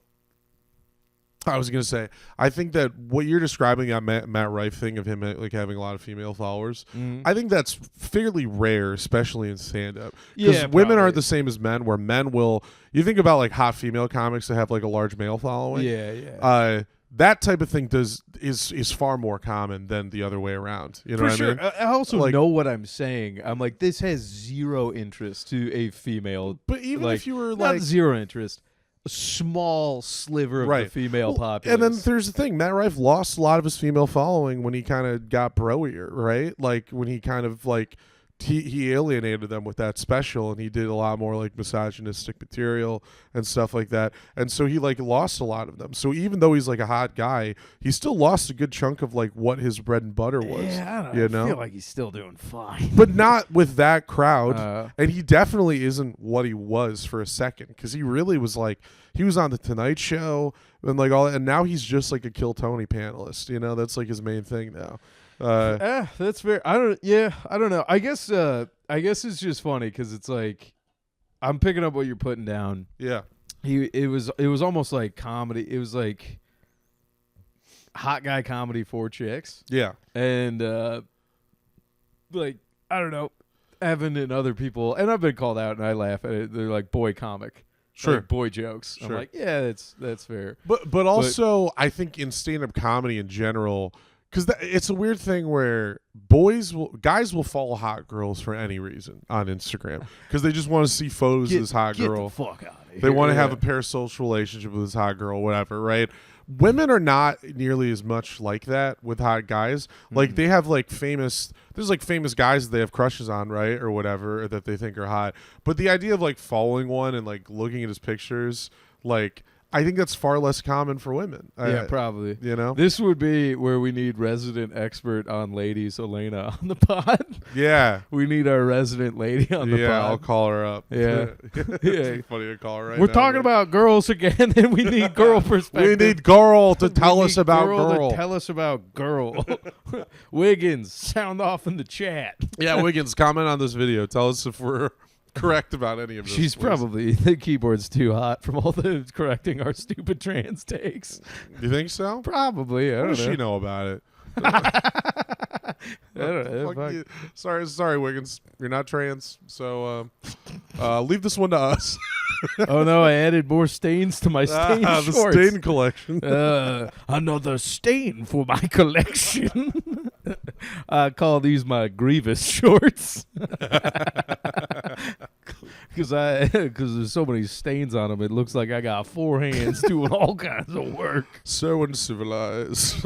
I was gonna say, I think that what you're describing that Matt Rife thing of him like having a lot of female followers, I think that's fairly rare, especially in stand-up. Because women probably. aren't the same as men. Where men will, you think about like hot female comics that have like a large male following. Yeah. That type of thing is far more common than the other way around. You know For what sure. I mean? I also Like- know what I'm saying. I'm like, this has zero interest to a female. But even like, if you were not like zero interest, a small sliver of the Right. female Well, populace. and then there's the thing, Matt Rife lost a lot of his female following when he kind of got broier, right? Like when he kind of like he alienated them with that special, and he did a lot more like misogynistic material and stuff like that. And so he like lost a lot of them. So even though he's like a hot guy, he still lost a good chunk of like what his bread and butter was. Yeah, I don't you know. I know? feel like he's still doing fine. But not with that crowd. Uh, And he definitely isn't what he was for a second, because he really was like, he was on the Tonight Show and like all that, and now he's just like a Kill Tony panelist. You know, that's like his main thing now. That's fair. I don't know. I guess it's just funny because it's like I'm picking up what you're putting down. Yeah. It was almost like comedy. It was like hot guy comedy for chicks. Yeah. And like I don't know, Evan and other people, and I've been called out and I laugh at it. They're like boy comic. Sure. Like boy jokes. Sure. I'm like, yeah, that's fair. But also, I think in stand-up comedy in general, because it's a weird thing where guys will follow hot girls for any reason on Instagram because they just want to see photos of this hot girl. Get the fuck out of here. They want to have a parasocial relationship with this hot girl, whatever, right? Women are not nearly as much like that with hot guys. Like they have like famous guys that they have crushes on, right? Or whatever, or that they think are hot. But the idea of like following one and like looking at his pictures, like I think that's far less common for women. Yeah, probably. You know? This would be where we need resident expert on ladies, Elena, on the pod. Yeah. We need our resident lady on the pod. Yeah, I'll call her up. Yeah. It's funny to call her right We're now, talking but- about girls again, and we need girl perspective. We need girl to We tell us need about girl. girl. To tell us about girl. Wiggins, sound off in the chat. Yeah, Wiggins, comment on this video. Tell us if we're correct about any of this. She's please. probably the keyboard's too hot from all the correcting our stupid trans takes. You think so? Probably. I What don't does know. she know about it? I don't know. Fuck Fuck. you. Sorry, Wiggins. You're not trans, so leave this one to us. Oh no, I added more stains to my stain the shorts. stain collection. Another stain for my collection. I call these my grievous shorts. Because there's so many stains on them, it looks like I got 4 hands doing all kinds of work. So uncivilized.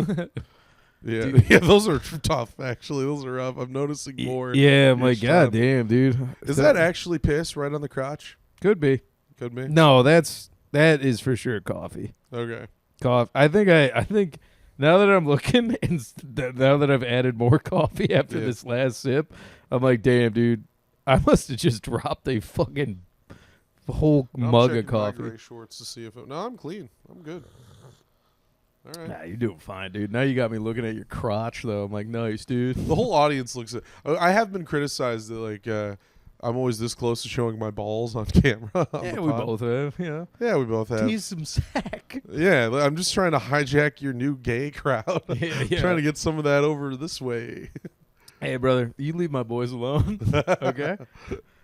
Yeah, Dude. yeah, those are tough. Actually, those are rough. I'm noticing more. Yeah, I'm like, each God time. damn, dude. Is that actually piss right on the crotch? Could be. Could be. No, that is for sure coffee. Okay. Coffee. I think now that I'm looking and now that I've added more coffee after this last sip, I'm like, damn, dude, I must have just dropped a fucking whole mug of coffee. Gray shorts to see if it, no, I'm clean. I'm good. All right. Nah, you're doing fine, dude. Now you got me looking at your crotch, though. I'm like, nice, dude. The whole audience looks at. I have been criticized that like I'm always this close to showing my balls on camera. on Yeah, the we pod. both have. Yeah. Yeah, we both have. Tease some sack. Yeah, I'm just trying to hijack your new gay crowd. Yeah. Trying to get some of that over this way. Hey, brother, you leave my boys alone, okay?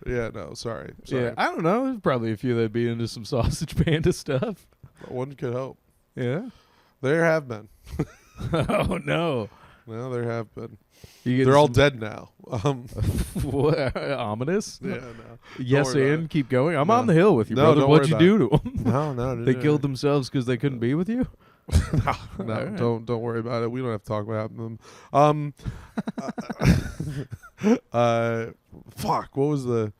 Yeah, no, sorry. Yeah, I don't know. There's probably a few that'd be into some Sausage Panda stuff. One could hope. Yeah. There have been. Oh no. No, there have been. You They're all dead now. What, ominous. Yeah, no. Yes, worry about and it. keep going. I'm No. on the hill with you, No, brother. don't What'd worry you do to them? No, They killed themselves because they couldn't be with you. No, All right. don't worry about it. We don't have to talk about them. Fuck. What was it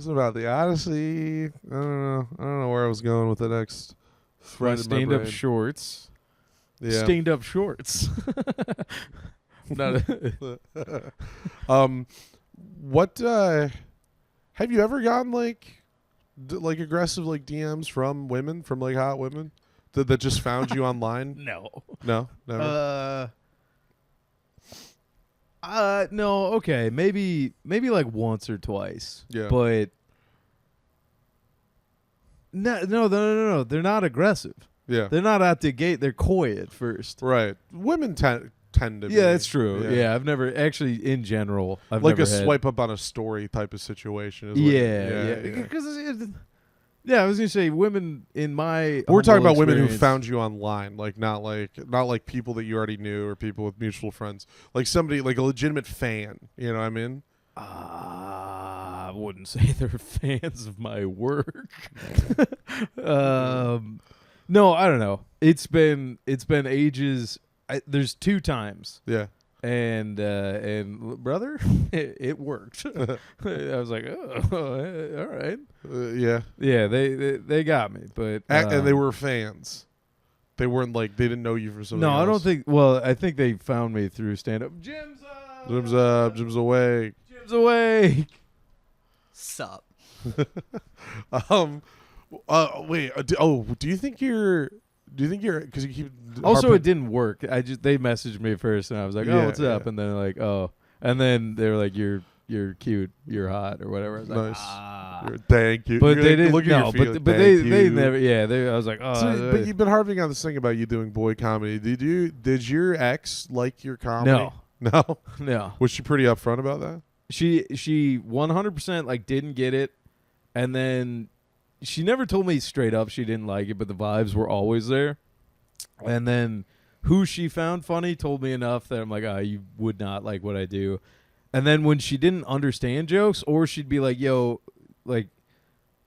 about the Odyssey? I don't know where I was going with the next thread in my Stained up brain. shorts. Yeah. Stained up shorts. Not What have you ever gotten like aggressive like DMs from women, from like hot women that just found you online? no. No, never. No. Okay, maybe like once or twice. Yeah. But no. They're not aggressive. Yeah. They're not out the gate. They're coy at first. Right. Women tend to be. Yeah, that's true. Yeah. I've never actually, in general, I've like never a had, swipe up on a story type of situation. Is what- Yeah. Because I was gonna say women in my. We're talking humble about women who experience- found you online, like not like people that you already knew or people with mutual friends, like somebody like a legitimate fan. You know what I mean? I wouldn't say they're fans of my work. No, I don't know. It's been ages. There's 2 times, Yeah. and brother, it worked. I was like, oh, all right. Yeah. Yeah, they got me, but And they were fans. They weren't like they didn't know you from something. no, I don't else. think. Well, I think they found me through stand up. Jim's up. Jim's up. Jim's awake. Jim's awake. Sup? Wait. Do you think you're? Because you keep. Also, harping- it didn't work. They messaged me first, and I was like, "Oh, Yeah, what's up?" yeah. And then they're like, "Oh," and then they were like, "You're cute, you're hot," or whatever. I was like, Nice. "Ah." Thank you. But You're they like, didn't. look at your No, feet, but like, but "Thank they you." never. Yeah, I was like, "Oh." So, but you've been harping on this thing about you doing boy comedy. Did your ex like your comedy? No. No. No, Was she pretty upfront about that? she 100% like didn't get it, and then she never told me straight up she didn't like it, but the vibes were always there. And then who she found funny told me enough that I'm like, you would not like what I do. And then when she didn't understand jokes, or she'd be like, yo, like,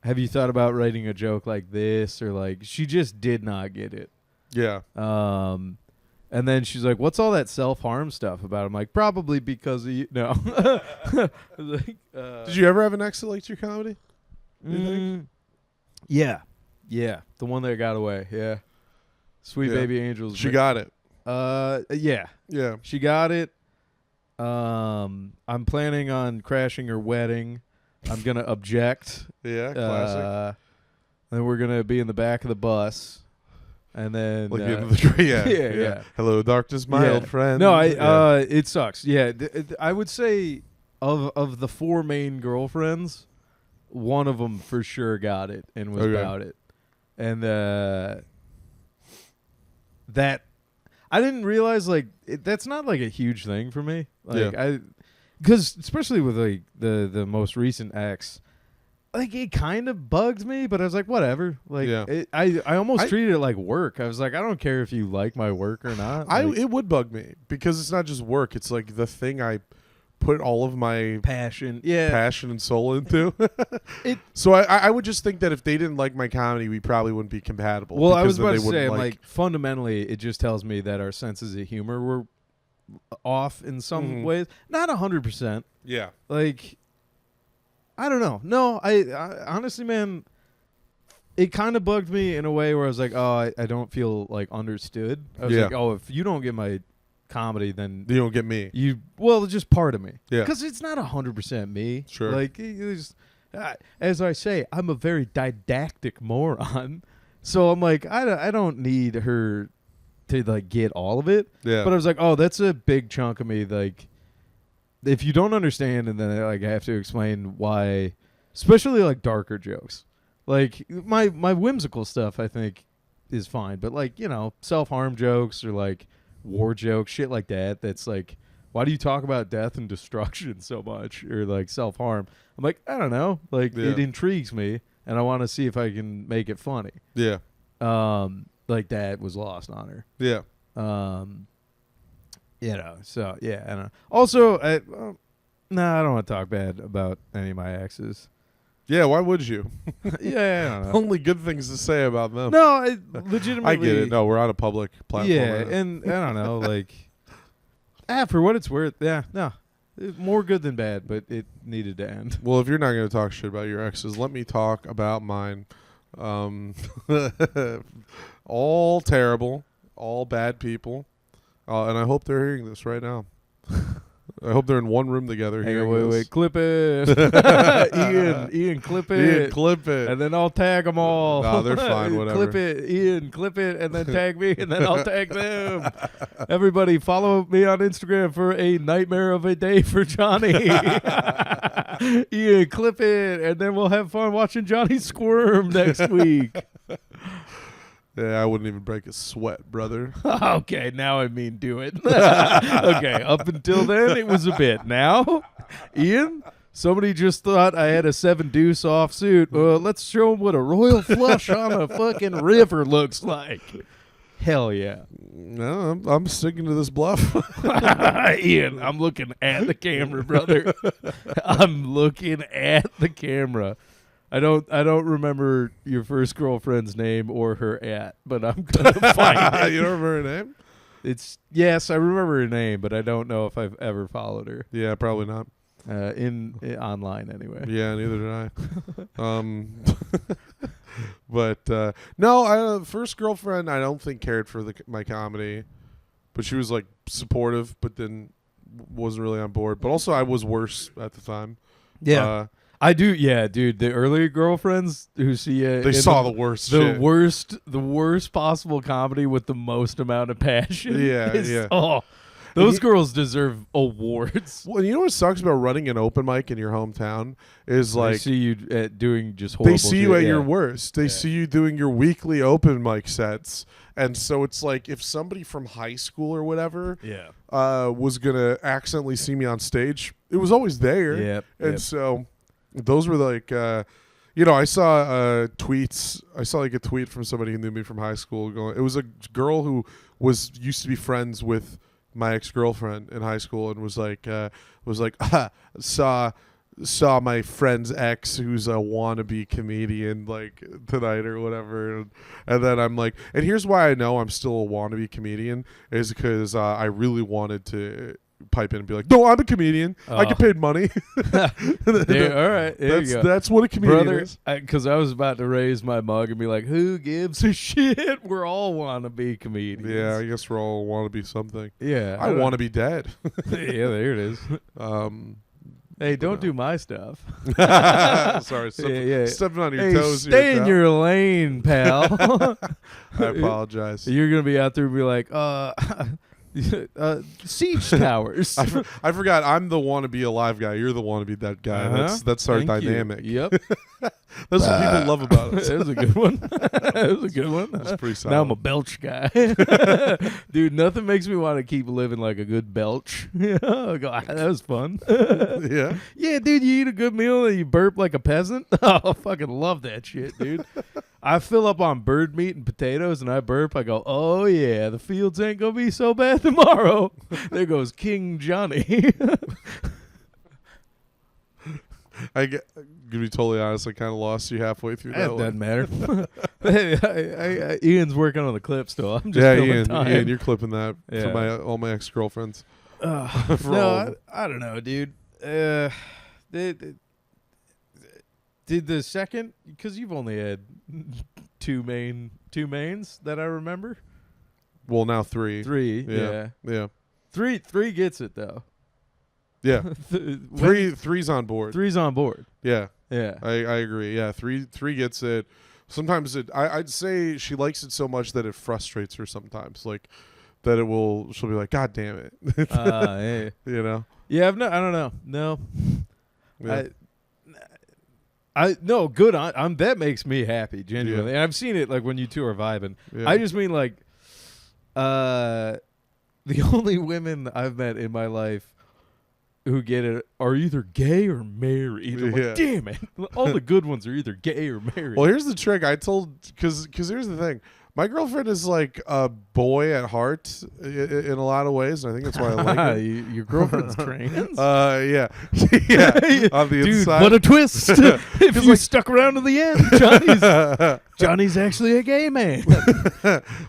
have you thought about writing a joke like this? Or like, she just did not get it. Yeah. And then she's like, what's all that self-harm stuff about? I'm like, probably because of you. No. I was like, Did you ever have an ex that liked your comedy? You think? Yeah. Yeah. The one that got away. Yeah. Sweet Yeah. Baby Angels. She got it. Yeah. Yeah. She got it. I'm planning on crashing her wedding. I'm gonna object. Yeah. Classic. Then we're gonna be in the back of the bus, and then Like the end of the tree. Yeah. Yeah. Hello, darkness, my Yeah. old friend. no, Yeah. it sucks. Yeah, I would say of the 4 main girlfriends, one of them for sure got it and was Okay. about it. And that I didn't realize that's not like a huge thing for me. Like because especially with like the most recent ex, like it kind of bugged me, but I was like, whatever. Like I almost treated it like work. I was like, I don't care if you like my work or not. It would bug me because it's not just work. It's like the thing I put all of my passion and soul into. So I would just think that if they didn't like my comedy, we probably wouldn't be compatible. Well, I was then about they to say, wouldn't like fundamentally, it just tells me that our senses of humor were off in some ways. Not 100%. Yeah. Like, I don't know. No, I honestly, man, it kind of bugged me in a way where I was like, oh, I don't feel like understood. I was like, oh, if you don't get my comedy, then you don't get me. It's just part of me. Yeah. Because it's not 100% me. Sure. Like, as I say, I'm a very didactic moron. So I'm like, I don't need her to like get all of it. Yeah. But I was like, oh, that's a big chunk of me. Like, if you don't understand, and then like I have to explain why, especially like darker jokes. Like my whimsical stuff, I think, is fine. But like, self-harm jokes or like war jokes, shit like that. That's like, why do you talk about death and destruction so much, or like self-harm? I'm like, I don't know. Like it intrigues me, and I want to see if I can make it funny. Yeah. Like that was lost on her. Yeah. So yeah, I don't know. Also, I don't want to talk bad about any of my exes. Yeah, why would you? Yeah, I don't know. Only good things to say about them. No, I legitimately. I get it. No, we're on a public platform. Yeah, right now. and I don't know, like, for what it's worth, more good than bad, but it needed to end. Well, if you're not going to talk shit about your exes, let me talk about mine. All terrible, all bad people, and I hope they're hearing this right now. I hope they're in one room together. Hang on, hearing wait, this. clip it. Ian, clip it. Ian, clip it. And then I'll tag them all. No, they're fine, whatever. Clip it, Ian, clip it, and then tag me, and then I'll tag them. Everybody, follow me on Instagram for a nightmare of a day for Johnny. Ian, clip it, and then we'll have fun watching Johnny squirm next week. Yeah, I wouldn't even break a sweat, brother. Okay, now I mean do it. Okay, up until then, it was a bit. Now, Ian, somebody just thought I had a 7 deuce offsuit. Let's show him what a royal flush on a fucking river looks like. Hell yeah. No, I'm sticking to this bluff. Ian, I'm looking at the camera, brother. I'm looking at the camera. I don't remember your first girlfriend's name or her but I'm gonna find it. You don't remember her name? Yes, I remember her name, but I don't know if I've ever followed her. Yeah, probably not. In online anyway. Yeah, neither did I. But no, first girlfriend I don't think cared for my comedy, but she was like supportive, but then wasn't really on board. But also I was worse at the time. Yeah. I do, yeah, dude. The earlier girlfriends who see you, they saw the worst shit. The worst possible comedy with the most amount of passion. Yeah. Oh, those girls deserve awards. Well, you know what sucks about running an open mic in your hometown is like they see you doing just horrible. They see you shit. at your worst. They see you doing your weekly open mic sets, and so it's like if somebody from high school or whatever, was gonna accidentally see me on stage, it was always there. And so. Those were like, I saw tweets. I saw like a tweet from somebody who knew me from high school. It was a girl who used to be friends with my ex-girlfriend in high school, and was like, saw my friend's ex who's a wannabe comedian like tonight or whatever, and then I'm like, and here's why I know I'm still a wannabe comedian is because I really wanted to pipe in and be like, no, I'm a comedian. I get paid money. All right, there you go. That's what a comedian Brother, is. Because I was about to raise my mug and be like, who gives a shit? We're all want to be comedians. Yeah, I guess we all want to be something. Yeah. I want to be dead. Yeah, there it is. Hey, don't do my stuff. Sorry, stepping on your toes. Stay in your lane, pal. I apologize. You're going to be out there and be like, Siege towers. I forgot. I'm the want to be alive guy. You're the want to be that guy. That's our Thank you. dynamic. Yep. That's what people love about us. That was a good one. That was a good one. That's pretty solid. Now I'm a belch guy. Dude, nothing makes me want to keep living like a good belch. Oh, God, that was fun. Yeah. Yeah, dude, you eat a good meal and you burp like a peasant. Oh, I fucking love that shit, dude. I fill up on bird meat and potatoes and I burp. I go, oh, yeah, the fields ain't going to be so bad tomorrow. There goes King Johnny. To be totally honest, I kind of lost you halfway through that That one. doesn't matter. Hey, Ian's working on the clip still. I'm just Yeah, filling time. Ian, you're clipping that Yeah. for all my ex-girlfriends. No, I don't know, dude. Did the second, because you've only had two mains that I remember. Well, now 3. Three, Yeah. Yeah. Three gets it though. Yeah. Three's on board. Three's on board. Yeah. Yeah. I agree. Yeah. Three gets it. Sometimes I'd say she likes it so much that it frustrates her sometimes. Like that she'll be like, God damn it. Hey. You know? Yeah, I don't know. No. Yeah. I no good on that makes me happy genuinely. And I've seen it like when you two are vibing. Yeah. I just mean like the only women I've met in my life who get it are either gay or married. I'm like, damn it. All the good ones are either gay or married. Well, here's the trick. I told because here's the thing. My girlfriend is like a boy at heart in a lot of ways, and I think that's why I like her. Your girlfriend's trans? Yeah. Yeah. On the Dude, inside. what a twist. If you stuck around to the end, Johnny's actually a gay man.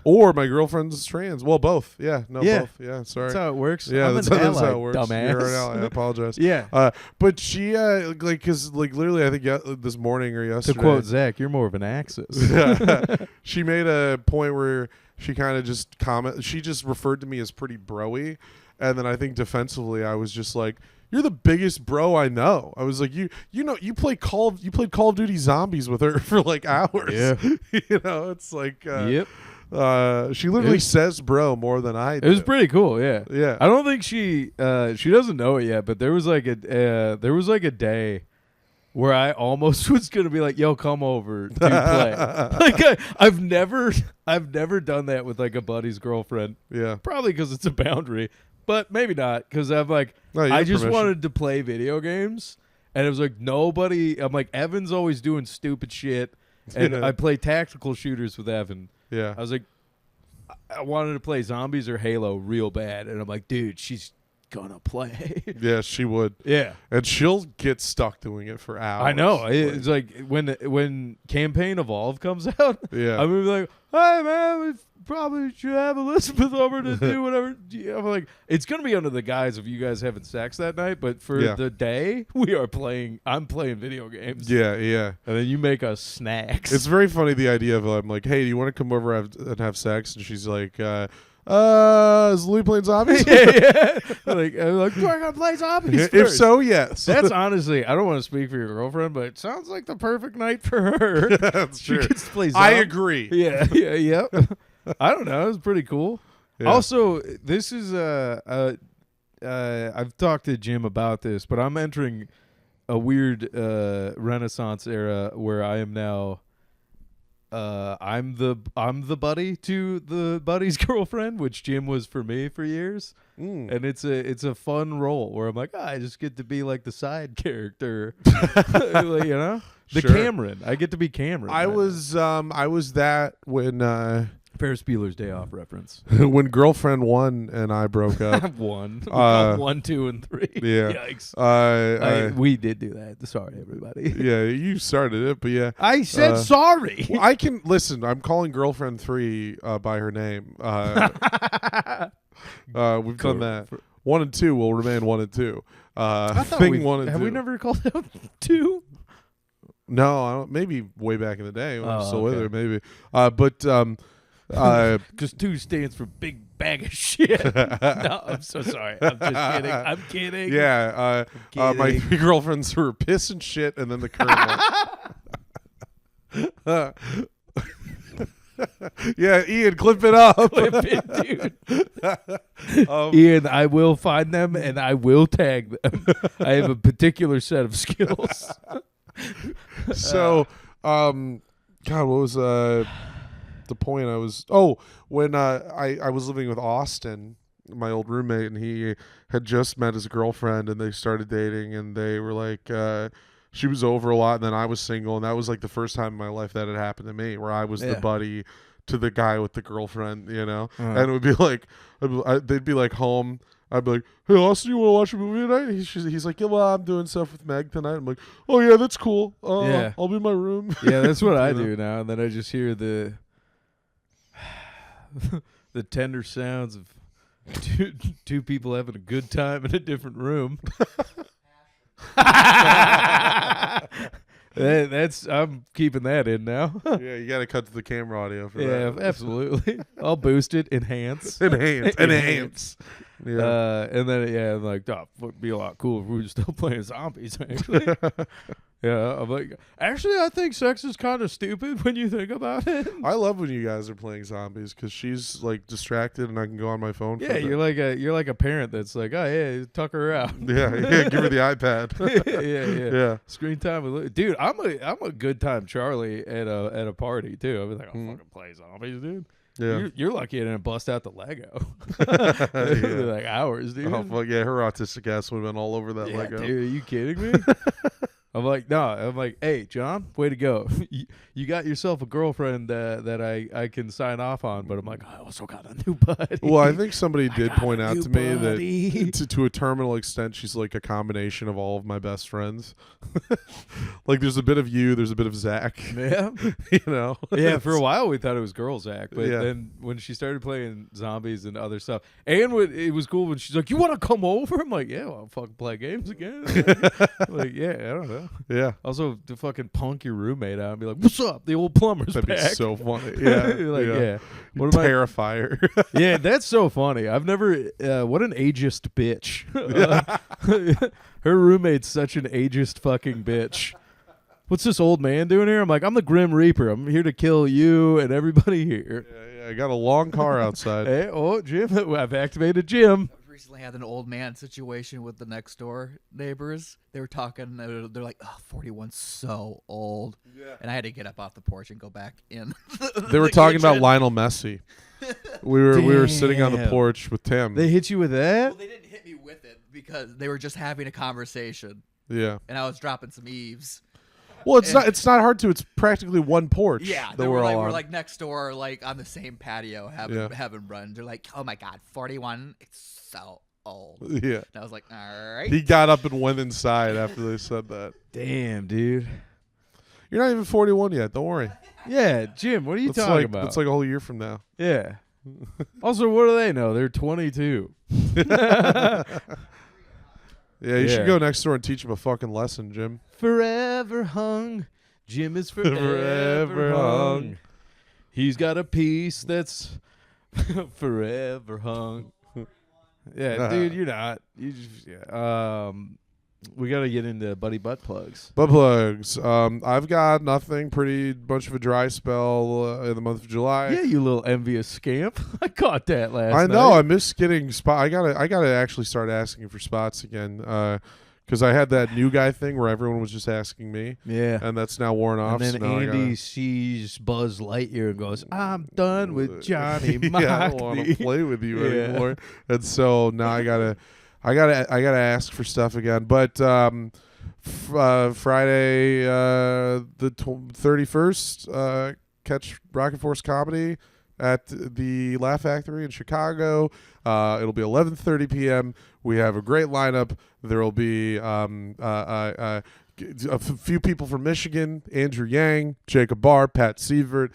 Or my girlfriend's trans. Well, both. Yeah. No, Yeah. both. Yeah. Sorry. That's how it works. Yeah, I'm that's an how ally, it works. dumbass. You're an ally. I apologize. Yeah. But she, because literally, I think this morning or To yesterday. quote Zach, you're more of an axis. She made a point where she kind of just she just referred to me as pretty broy, and then I think defensively I was just like, you're the biggest bro I know. I was like, you played Call of Duty Zombies with her for like hours. Yeah. You know, it's like Yep. She literally says bro more than I do. It was pretty cool, yeah. Yeah. I don't think she doesn't know it yet, but there was like a day where I almost was gonna be like, "Yo, come over, do play." Like I've never done that with like a buddy's girlfriend. Yeah. Probably because it's a boundary, but maybe not because I'm like, No, you I have just permission. wanted to play video games, and it was like nobody. I'm like, Evan's always doing stupid shit, and Yeah. I play tactical shooters with Evan. Yeah. I was like, I wanted to play Zombies or Halo real bad, and I'm like, dude, she's gonna play. Yeah, she would. Yeah, And she'll get stuck doing it for hours. I know. It's like when Campaign Evolve comes out, Yeah. I'm gonna be like, hey man, we probably should have Elizabeth over to do whatever. I'm like, it's gonna be under the guise of you guys having sex that night, but for Yeah. the day, I'm playing video games. Yeah, yeah. And then you make us snacks. It's very funny the idea of I'm like, hey, do you want to come over and have sex? And she's like, is Louis playing zombies? yeah. I'm like, do I gotta play Zombies If first? so, yes. That's honestly, I don't want to speak for your girlfriend, but it sounds like the perfect night for her. That's She true. gets to play I Zom- agree. Yeah, yep. I don't know. It was pretty cool. Yeah. Also, this is I've talked to Jim about this, but I'm entering a weird Renaissance era where I am now. I'm the buddy to the buddy's girlfriend, which Jim was for me for years, and it's a fun role where I'm like, I just get to be like the side character, like, you know, the Sure. Cameron. I get to be Cameron. I was that when Ferris Bueller's Day Off reference. when girlfriend 1 and I broke up. One, 1, 2, and 3. Yeah. Yikes! We did do that. Sorry, everybody. Yeah, you started it, but yeah. I said sorry. Well, I can listen. I'm calling girlfriend 3 by her name. We've done that. 1 and 2 will remain 1 and 2. I thought Thing 1 and 2. have we never called out 2? No, I don't, maybe way back in the day when I was Oh, still with okay. her, maybe. But Because 2 stands for big bag of shit. No, I'm so sorry. I'm just kidding. I'm kidding. yeah, my 3 girlfriends were piss and shit, and then the current one. Yeah, Ian, clip it up. Clip it, dude. Ian, I will find them and I will tag them. I have a particular set of skills. So, God, what was the point? When I was living with Austin, my old roommate, and he had just met his girlfriend, and they started dating, and they were like, she was over a lot, and then I was single, and that was like the first time in my life that had happened to me, where I was the buddy to the guy with the girlfriend, and it would be like, they'd be like home. I'd be like, hey, Austin, you want to watch a movie tonight? He's like, yeah, well, I'm doing stuff with Meg tonight. I'm like, oh, yeah, that's cool. I'll be in my room. Yeah, that's what I do now. And then I just hear the tender sounds of two people having a good time in a different room. I'm keeping that in now. Yeah, you got to cut to the camera audio for that. Yeah, absolutely. I'll boost it, enhance. Yeah. And then I'm like, oh, it'd be a lot cooler if we were still playing zombies. Actually, yeah. I'm like, actually, I think sex is kind of stupid when you think about it. I love when you guys are playing zombies because she's like distracted and I can go on my phone. Yeah, you're like a parent that's like, oh yeah, tuck her out. Yeah, give her the iPad. yeah. Screen time with dude. I'm a good time Charlie at a party too. I'll be like, I'll fucking play zombies, dude. Yeah, you're lucky I didn't bust out the Lego. Like hours, dude. Oh fuck yeah, her autistic ass would have been all over that Lego. Dude, are you kidding me? I'm like, no. I'm like, hey, John, way to go. You got yourself a girlfriend that I can sign off on, but I'm like, I also got a new buddy. Well, I think somebody did point out to me buddy. that to a terminal extent, she's like a combination of all of my best friends. Like, there's a bit of you, there's a bit of Zach. Yeah. You know? Yeah, for a while we thought it was girl Zach, but Yeah. then when she started playing zombies and other stuff, and it was cool when she's like, you want to come over? I'm like, yeah, well, I'll fucking play games again. Like, yeah, I don't know. Yeah. Also, to fucking punk your roommate out and be like, what's up? The old plumber's That'd back. be so funny. Yeah. Like, yeah. What am I? Terrifier. Yeah, that's so funny. I've never, what an ageist bitch. Her roommate's such an ageist fucking bitch. What's this old man doing here? I'm like, I'm the Grim Reaper. I'm here to kill you and everybody here. Yeah, I got a long car outside. Hey, Jim, I've activated Jim. Recently had an old man situation with the next door neighbors. They were talking. They're like, "Oh, 41's so old." Yeah. And I had to get up off the porch and go back in. They were talking about Lionel Messi. We were sitting on the Damn. porch with Tim. They hit you with that? Well, they didn't hit me with it because they were just having a conversation, Yeah. and I was dropping some eaves. Well, it's not hard to. It's practically one porch. Yeah, that they we're were all we're on. like next door, like on the same patio, having runs. They're like, "Oh my god, 41! It's so old." Yeah. And I was like, "All right." He got up and went inside after they said that. Damn, dude. You're not even 41 yet. Don't worry. Yeah, Jim, what are you talking about? It's like a whole year from now. Yeah. Also, what do they know? They're 22. Yeah, you should go next door and teach him a fucking lesson, Jim. Forever hung. Jim is forever hung. He's got a piece that's forever hung. Yeah, dude, you're not. You just, we got to get into buddy butt plugs. Butt plugs. I've got nothing. Pretty bunch of a dry spell in the month of July. Yeah, you little envious scamp. I caught that last I night. know. I miss getting spot. I gotta actually start asking for spots again. Because I had that new guy thing where everyone was just asking me. Yeah. And that's now worn off. And then so now Andy sees Buzz Lightyear and goes, I'm done with Johnny yeah, I don't want to Mockney. play with you anymore. And so now I gotta ask for stuff again. But Friday the 31st, catch Rocket Force Comedy at the Laugh Factory in Chicago. It'll be 11:30 p.m. We have a great lineup. There will be a few people from Michigan: Andrew Yang, Jacob Barr, Pat Sievert,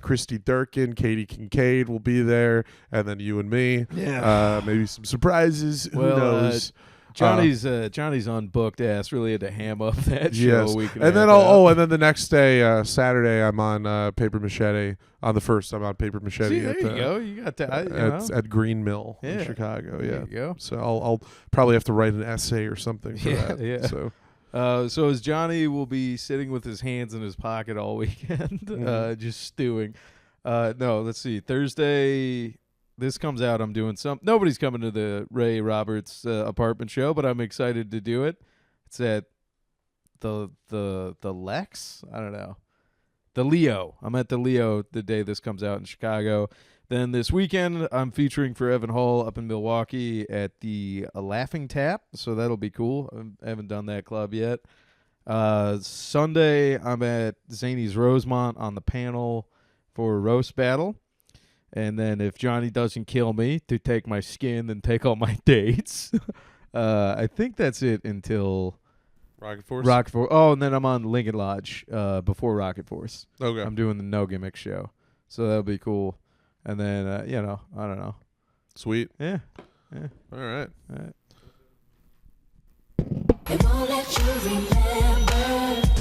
Christy Durkin, Katie Kincaid will be there, and then you and me. Yeah. Maybe some surprises. Who Well, knows? Johnny's unbooked ass really had to ham up that show Yes. a week And then and then the next day, Saturday, I'm on Paper Machete. On the 1st, I'm on Paper Machete. See, there you go. You got that. At Green Mill in Yeah. Chicago. There Yeah. you go. So I'll probably have to write an essay or something for that. Yeah. So So as Johnny will be sitting with his hands in his pocket all weekend, just stewing. No, let's see. Thursday, this comes out. I'm doing some. Nobody's coming to the Ray Roberts apartment show, but I'm excited to do it. It's at the Lex. I don't know. The Leo. I'm at the Leo the day this comes out in Chicago. Then this weekend, I'm featuring for Evan Hall up in Milwaukee at the Laughing Tap, so that'll be cool. I haven't done that club yet. Sunday, I'm at Zany's Rosemont on the panel for Roast Battle. And then if Johnny doesn't kill me, to take my skin and take all my dates. I think that's it until Rocket Force. Rocket Force. Oh, and then I'm on Lincoln Lodge before Rocket Force. Okay. I'm doing the No Gimmick show, so that'll be cool. And then I don't know. Sweet. Yeah. All right.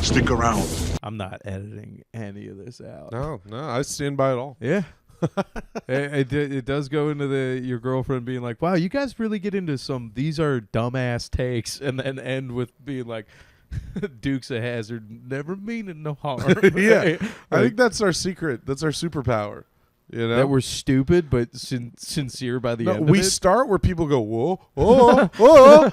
Stick around. I'm not editing any of this out. No, I stand by it all. Yeah. it does go into your girlfriend being like, wow, you guys really get into some, these are dumbass takes, and then end with being like, Dukes of Hazzard, never meaning no harm. Yeah. I think that's our secret. That's our superpower. You know? That we're stupid but sincere by the end we of it. start where people go, whoa, oh, oh,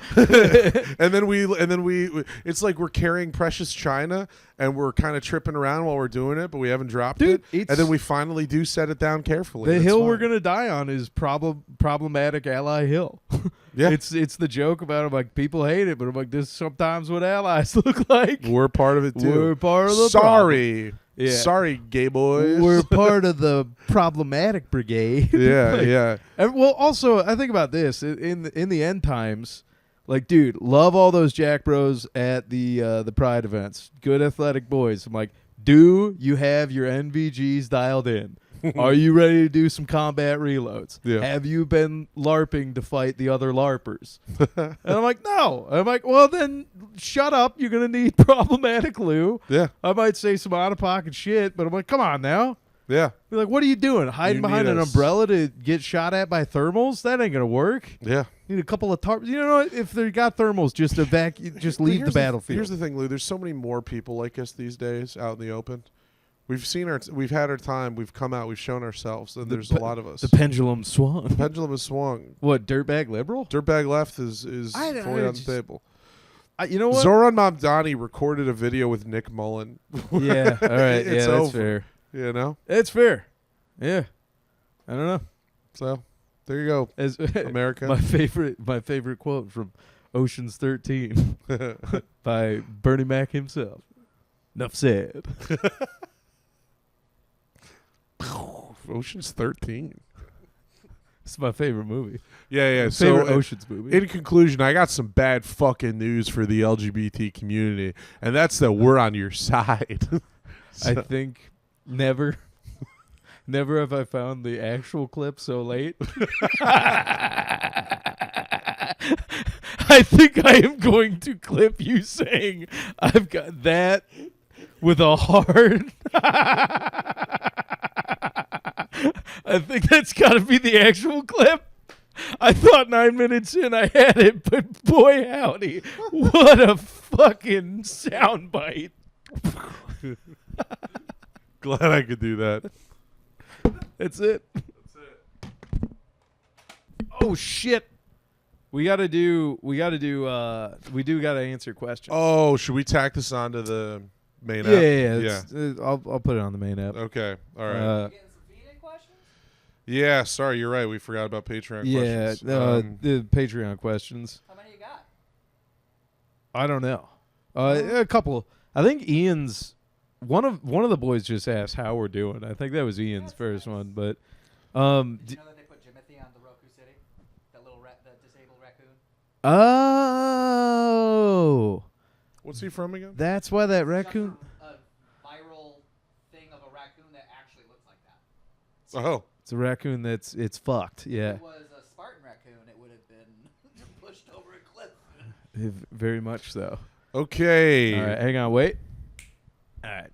and then we it's like we're carrying precious china and we're kind of tripping around while we're doing it, but we haven't dropped Dude, it, and then we finally do set it down carefully. The That's hill fine. we're gonna die on is problematic ally hill. Yeah. It's the joke about it. Like, people hate it, but I'm like, this is sometimes what allies look like. We're part of it too. We're part of the Sorry. Yeah. Sorry, gay boys. We're part of the problematic brigade. Yeah, Like, yeah. And, well, also, I think about this in the end times. Like, dude, love all those Jack Bros at the Pride events. Good athletic boys. I'm like, do you have your NVGs dialed in? Are you ready to do some combat reloads? Yeah. Have you been LARPing to fight the other LARPers? And I'm like, no. I'm like, well, then shut up. You're going to need problematic Lou. Yeah. I might say some out-of-pocket shit, but I'm like, come on now. Yeah. You're like, what are you doing? Hiding You behind need an us. umbrella to get shot at by thermals? That ain't going to work. Yeah. Need a couple of tarps. You know what? If they got thermals, just just leave the Here's battlefield. Here's the thing, Lou. There's so many more people like us these days out in the open. We've had our time. We've come out. We've shown ourselves, and there's a lot of us. The pendulum swung. Pendulum has swung. What, dirtbag liberal? Dirtbag left is I fully on the just- table. You know what? Zoran Mamdani recorded a video with Nick Mullen. Yeah, all right. It's Yeah, that's over. fair. You know? It's fair. Yeah. I don't know. So there you go, As America. my favorite quote from Ocean's 13 by Bernie Mac himself. Enough said. Ocean's 13. It's my favorite movie. Yeah. Favorite So Ocean's movie. in conclusion, I got some bad fucking news for the LGBT community, and that's that we're on your side. I think never have I found the actual clip so late. I think I am going to clip you saying I've got that with a heart. I think that's got to be the actual clip. I thought 9 minutes in I had it, but boy howdy, what a fucking soundbite. Glad I could do that. That's it. Oh shit. We do gotta answer questions. Oh, should we tack this onto the main app? yeah. I'll put it on the main app. Okay. All right. Getting some feed-in questions? Yeah. Sorry, you're right. We forgot about Patreon Yeah, questions. the Patreon questions. How many you got? I don't know. A couple. I think Ian's one of the boys just asked how we're doing. I think that was Ian's first one, but Did you know that they put Jimothy on the Roku City? That little the disabled raccoon? oh, What's he from again? that's why that raccoon. A viral thing of a raccoon that actually looks like that. Oh. It's a raccoon it's fucked. If Yeah, it was a Spartan raccoon, it would have been pushed over a cliff. very much so. Okay. All right, hang on, wait. All right.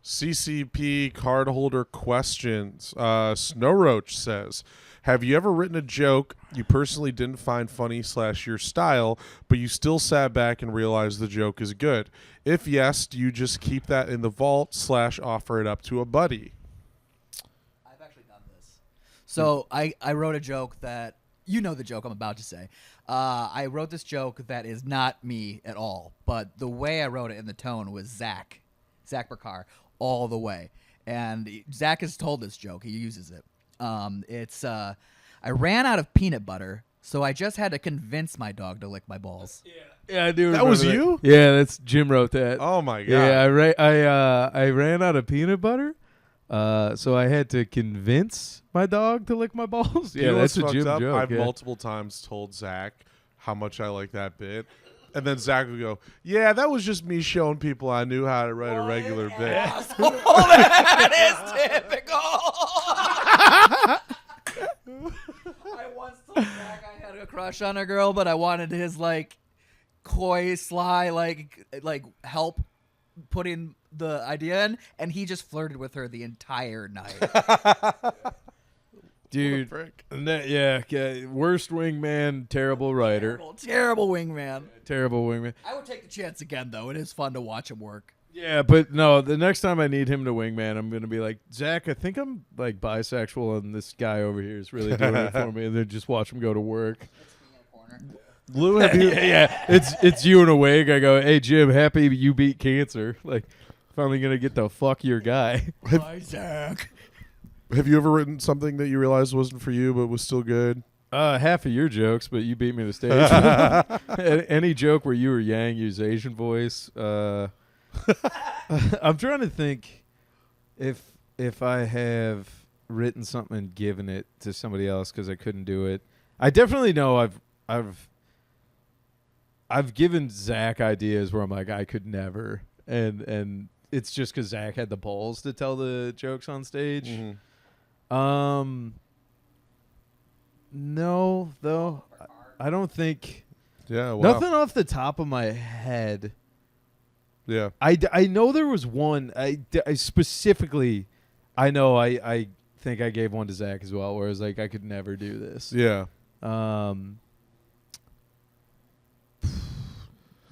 CCP cardholder questions. Snow Roach says, have you ever written a joke you personally didn't find funny / your style, but you still sat back and realized the joke is good? If yes, do you just keep that in the vault / offer it up to a buddy? this. So I wrote a joke that you know the joke I'm about to say. I wrote this joke that is not me at all, but the way I wrote it in the tone was Zach Burkar all the way. And Zach has told this joke. He uses it. It's I ran out of peanut butter, so I just had to convince my dog to lick my balls. Yeah, I do. That was you? Yeah, that's Jim wrote that. Oh my god. Yeah, I ran out of peanut butter, so I had to convince my dog to lick my balls. You know that's what's a Jim fucked up? joke. I've yeah. multiple times told Zach how much I like that bit. And then Zach would go, "Yeah, that was just me showing people I knew how to write a regular bit." That is typical. I once told Zach I had a crush on a girl, but I wanted his coy, sly, help putting the idea in, and he just flirted with her the entire night. Dude, worst wingman, terrible writer. Terrible wingman. Terrible wingman. I would take the chance again, though. It is fun to watch him work. Yeah, but no, the next time I need him to wingman, I'm going to be like, Zach, I think I'm bisexual, and this guy over here is really doing it for me, and then just watch him go to work. Lou, have you? Yeah, it's you in a wig. I go, hey, Jim, happy you beat cancer. Finally going to get the fuck your guy. Bye, Zach. Have you ever written something that you realized wasn't for you but was still good? Half of your jokes, but you beat me to stage. Any joke where you or Yang use Asian voice. I'm trying to think if I have written something and given it to somebody else because I couldn't do it. I definitely know I've given Zach ideas where I'm like, I could never, and it's just because Zach had the balls to tell the jokes on stage. Mm-hmm. No, though. I don't think. Yeah, wow. Nothing off the top of my head. Yeah. I know there was one. I specifically, I know I think I gave one to Zach as well, where I was like, I could never do this. Yeah.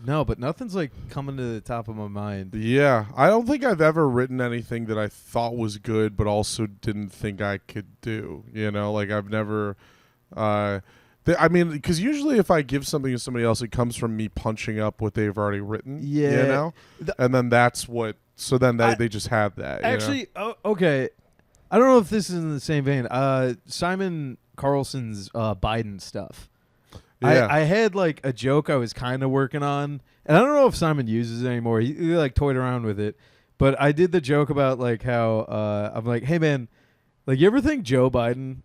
No, but nothing's coming to the top of my mind. Yeah. I don't think I've ever written anything that I thought was good but also didn't think I could do. I've never because usually if I give something to somebody else, it comes from me punching up what they've already written. Yeah. And then that's what. So then they just have that. Actually, okay. I don't know if this is in the same vein. Simon Carlson's Biden stuff. Yeah. I had a joke I was kind of working on, and I don't know if Simon uses it anymore. He toyed around with it, but I did the joke about how I'm like, hey man, you ever think Joe Biden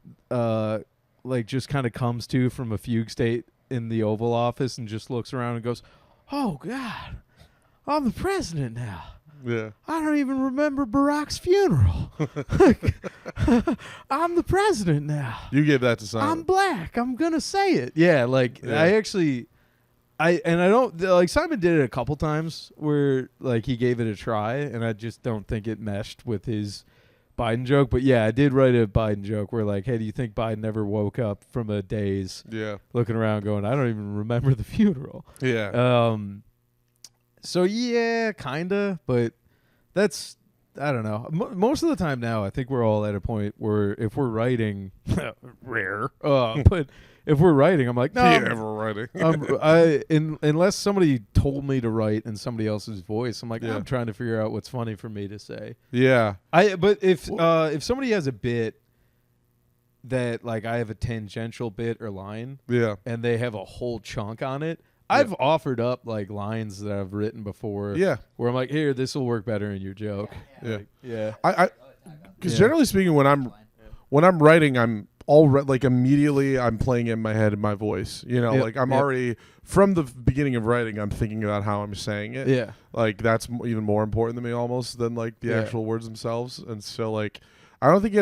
just kind of comes to from a fugue state in the Oval Office and just looks around and goes, oh God, I'm the president now. Yeah. I don't even remember Barack's funeral. I'm the president now. You gave that to Simon. I'm black. I'm gonna say it. Yeah, I don't Simon did it a couple times where he gave it a try, and I just don't think it meshed with his Biden joke. But yeah, I did write a Biden joke where hey, do you think Biden ever woke up from a daze? Yeah. Looking around, going, I don't even remember the funeral. Yeah. So yeah, kinda, but that's I don't know. Most of the time now, I think we're all at a point where if we're writing, rare, but if we're writing, I'm like, no, we're writing. Unless somebody told me to write in somebody else's voice, I'm like, Yeah. I'm trying to figure out what's funny for me to say. Yeah. But if somebody has a bit that I have a tangential bit or line, Yeah. and they have a whole chunk on it. I've offered up lines that I've written before. Yeah. Where I'm like, here, this will work better in your joke. Yeah. Yeah. Because generally speaking, when I'm writing, I'm immediately I'm playing it in my head in my voice. I'm already from the beginning of writing, I'm thinking about how I'm saying it. Yeah. That's even more important to me almost than the actual words themselves. And so I don't think I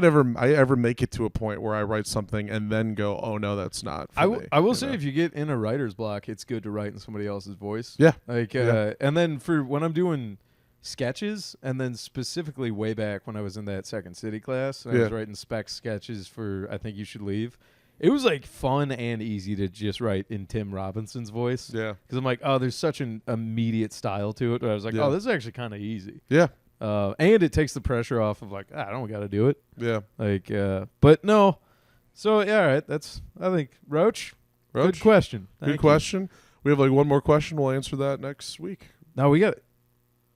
ever make it to a point where I write something and then go, oh no, that's not for me. I will say if you get in a writer's block, it's good to write in somebody else's voice. Yeah. And then for when I'm doing sketches, and then specifically way back when I was in that Second City class, and I was writing spec sketches for I Think You Should Leave. It was fun and easy to just write in Tim Robinson's voice. Yeah. Because I'm like, oh, there's such an immediate style to it. But I was like, oh, this is actually kind of easy. Yeah. And it takes the pressure off of like, I don't got to do it. Yeah. Like, but no. So yeah, all right. That's I think Roach. Good question. Good Thank you. question. We have like one more question. We'll answer that next week. No, we got.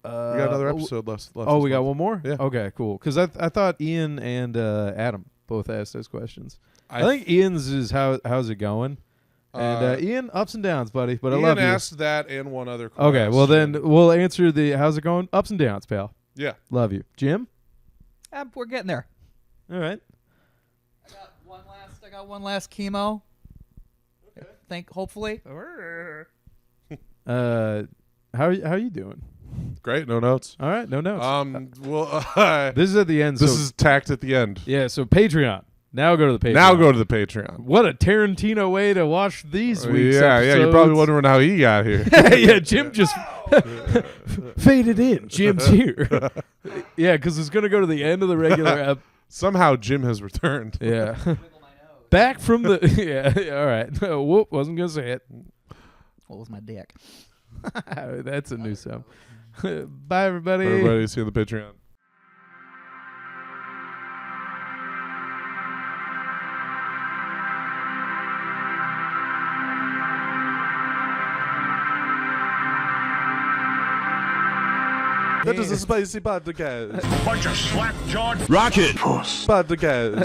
We got another episode left. Oh, we got one more. Yeah. Okay, cool. Because I thought Ian and Adam both asked those questions. I think Ian's is how's it going, and Ian ups and downs, buddy. But Ian I love you. asked that and one other question. Okay, well then we'll answer the how's it going, ups and downs, pal. Yeah. Love you, Jim. We're getting there. All right. I got one last chemo. Okay. Hopefully. How are you doing? Great. No notes. All right, no notes. Well, this is at the end. this so, is tacked at the end. yeah. So Patreon. Now go to the Patreon. Now go to the Patreon. What a Tarantino way to watch these weeks. Yeah. You're probably wondering how he got here. Yeah, Jim just faded in. Jim's here. Yeah, because it's gonna go to the end of the regular ep. Somehow Jim has returned. Yeah. Back from the yeah. All right. Whoop. Wasn't gonna say it. What was my dick? That's a new sound. Bye, everybody. Everybody see you on the Patreon. That is a spicy podcast. Bunch of slap-jawed rocket podcast.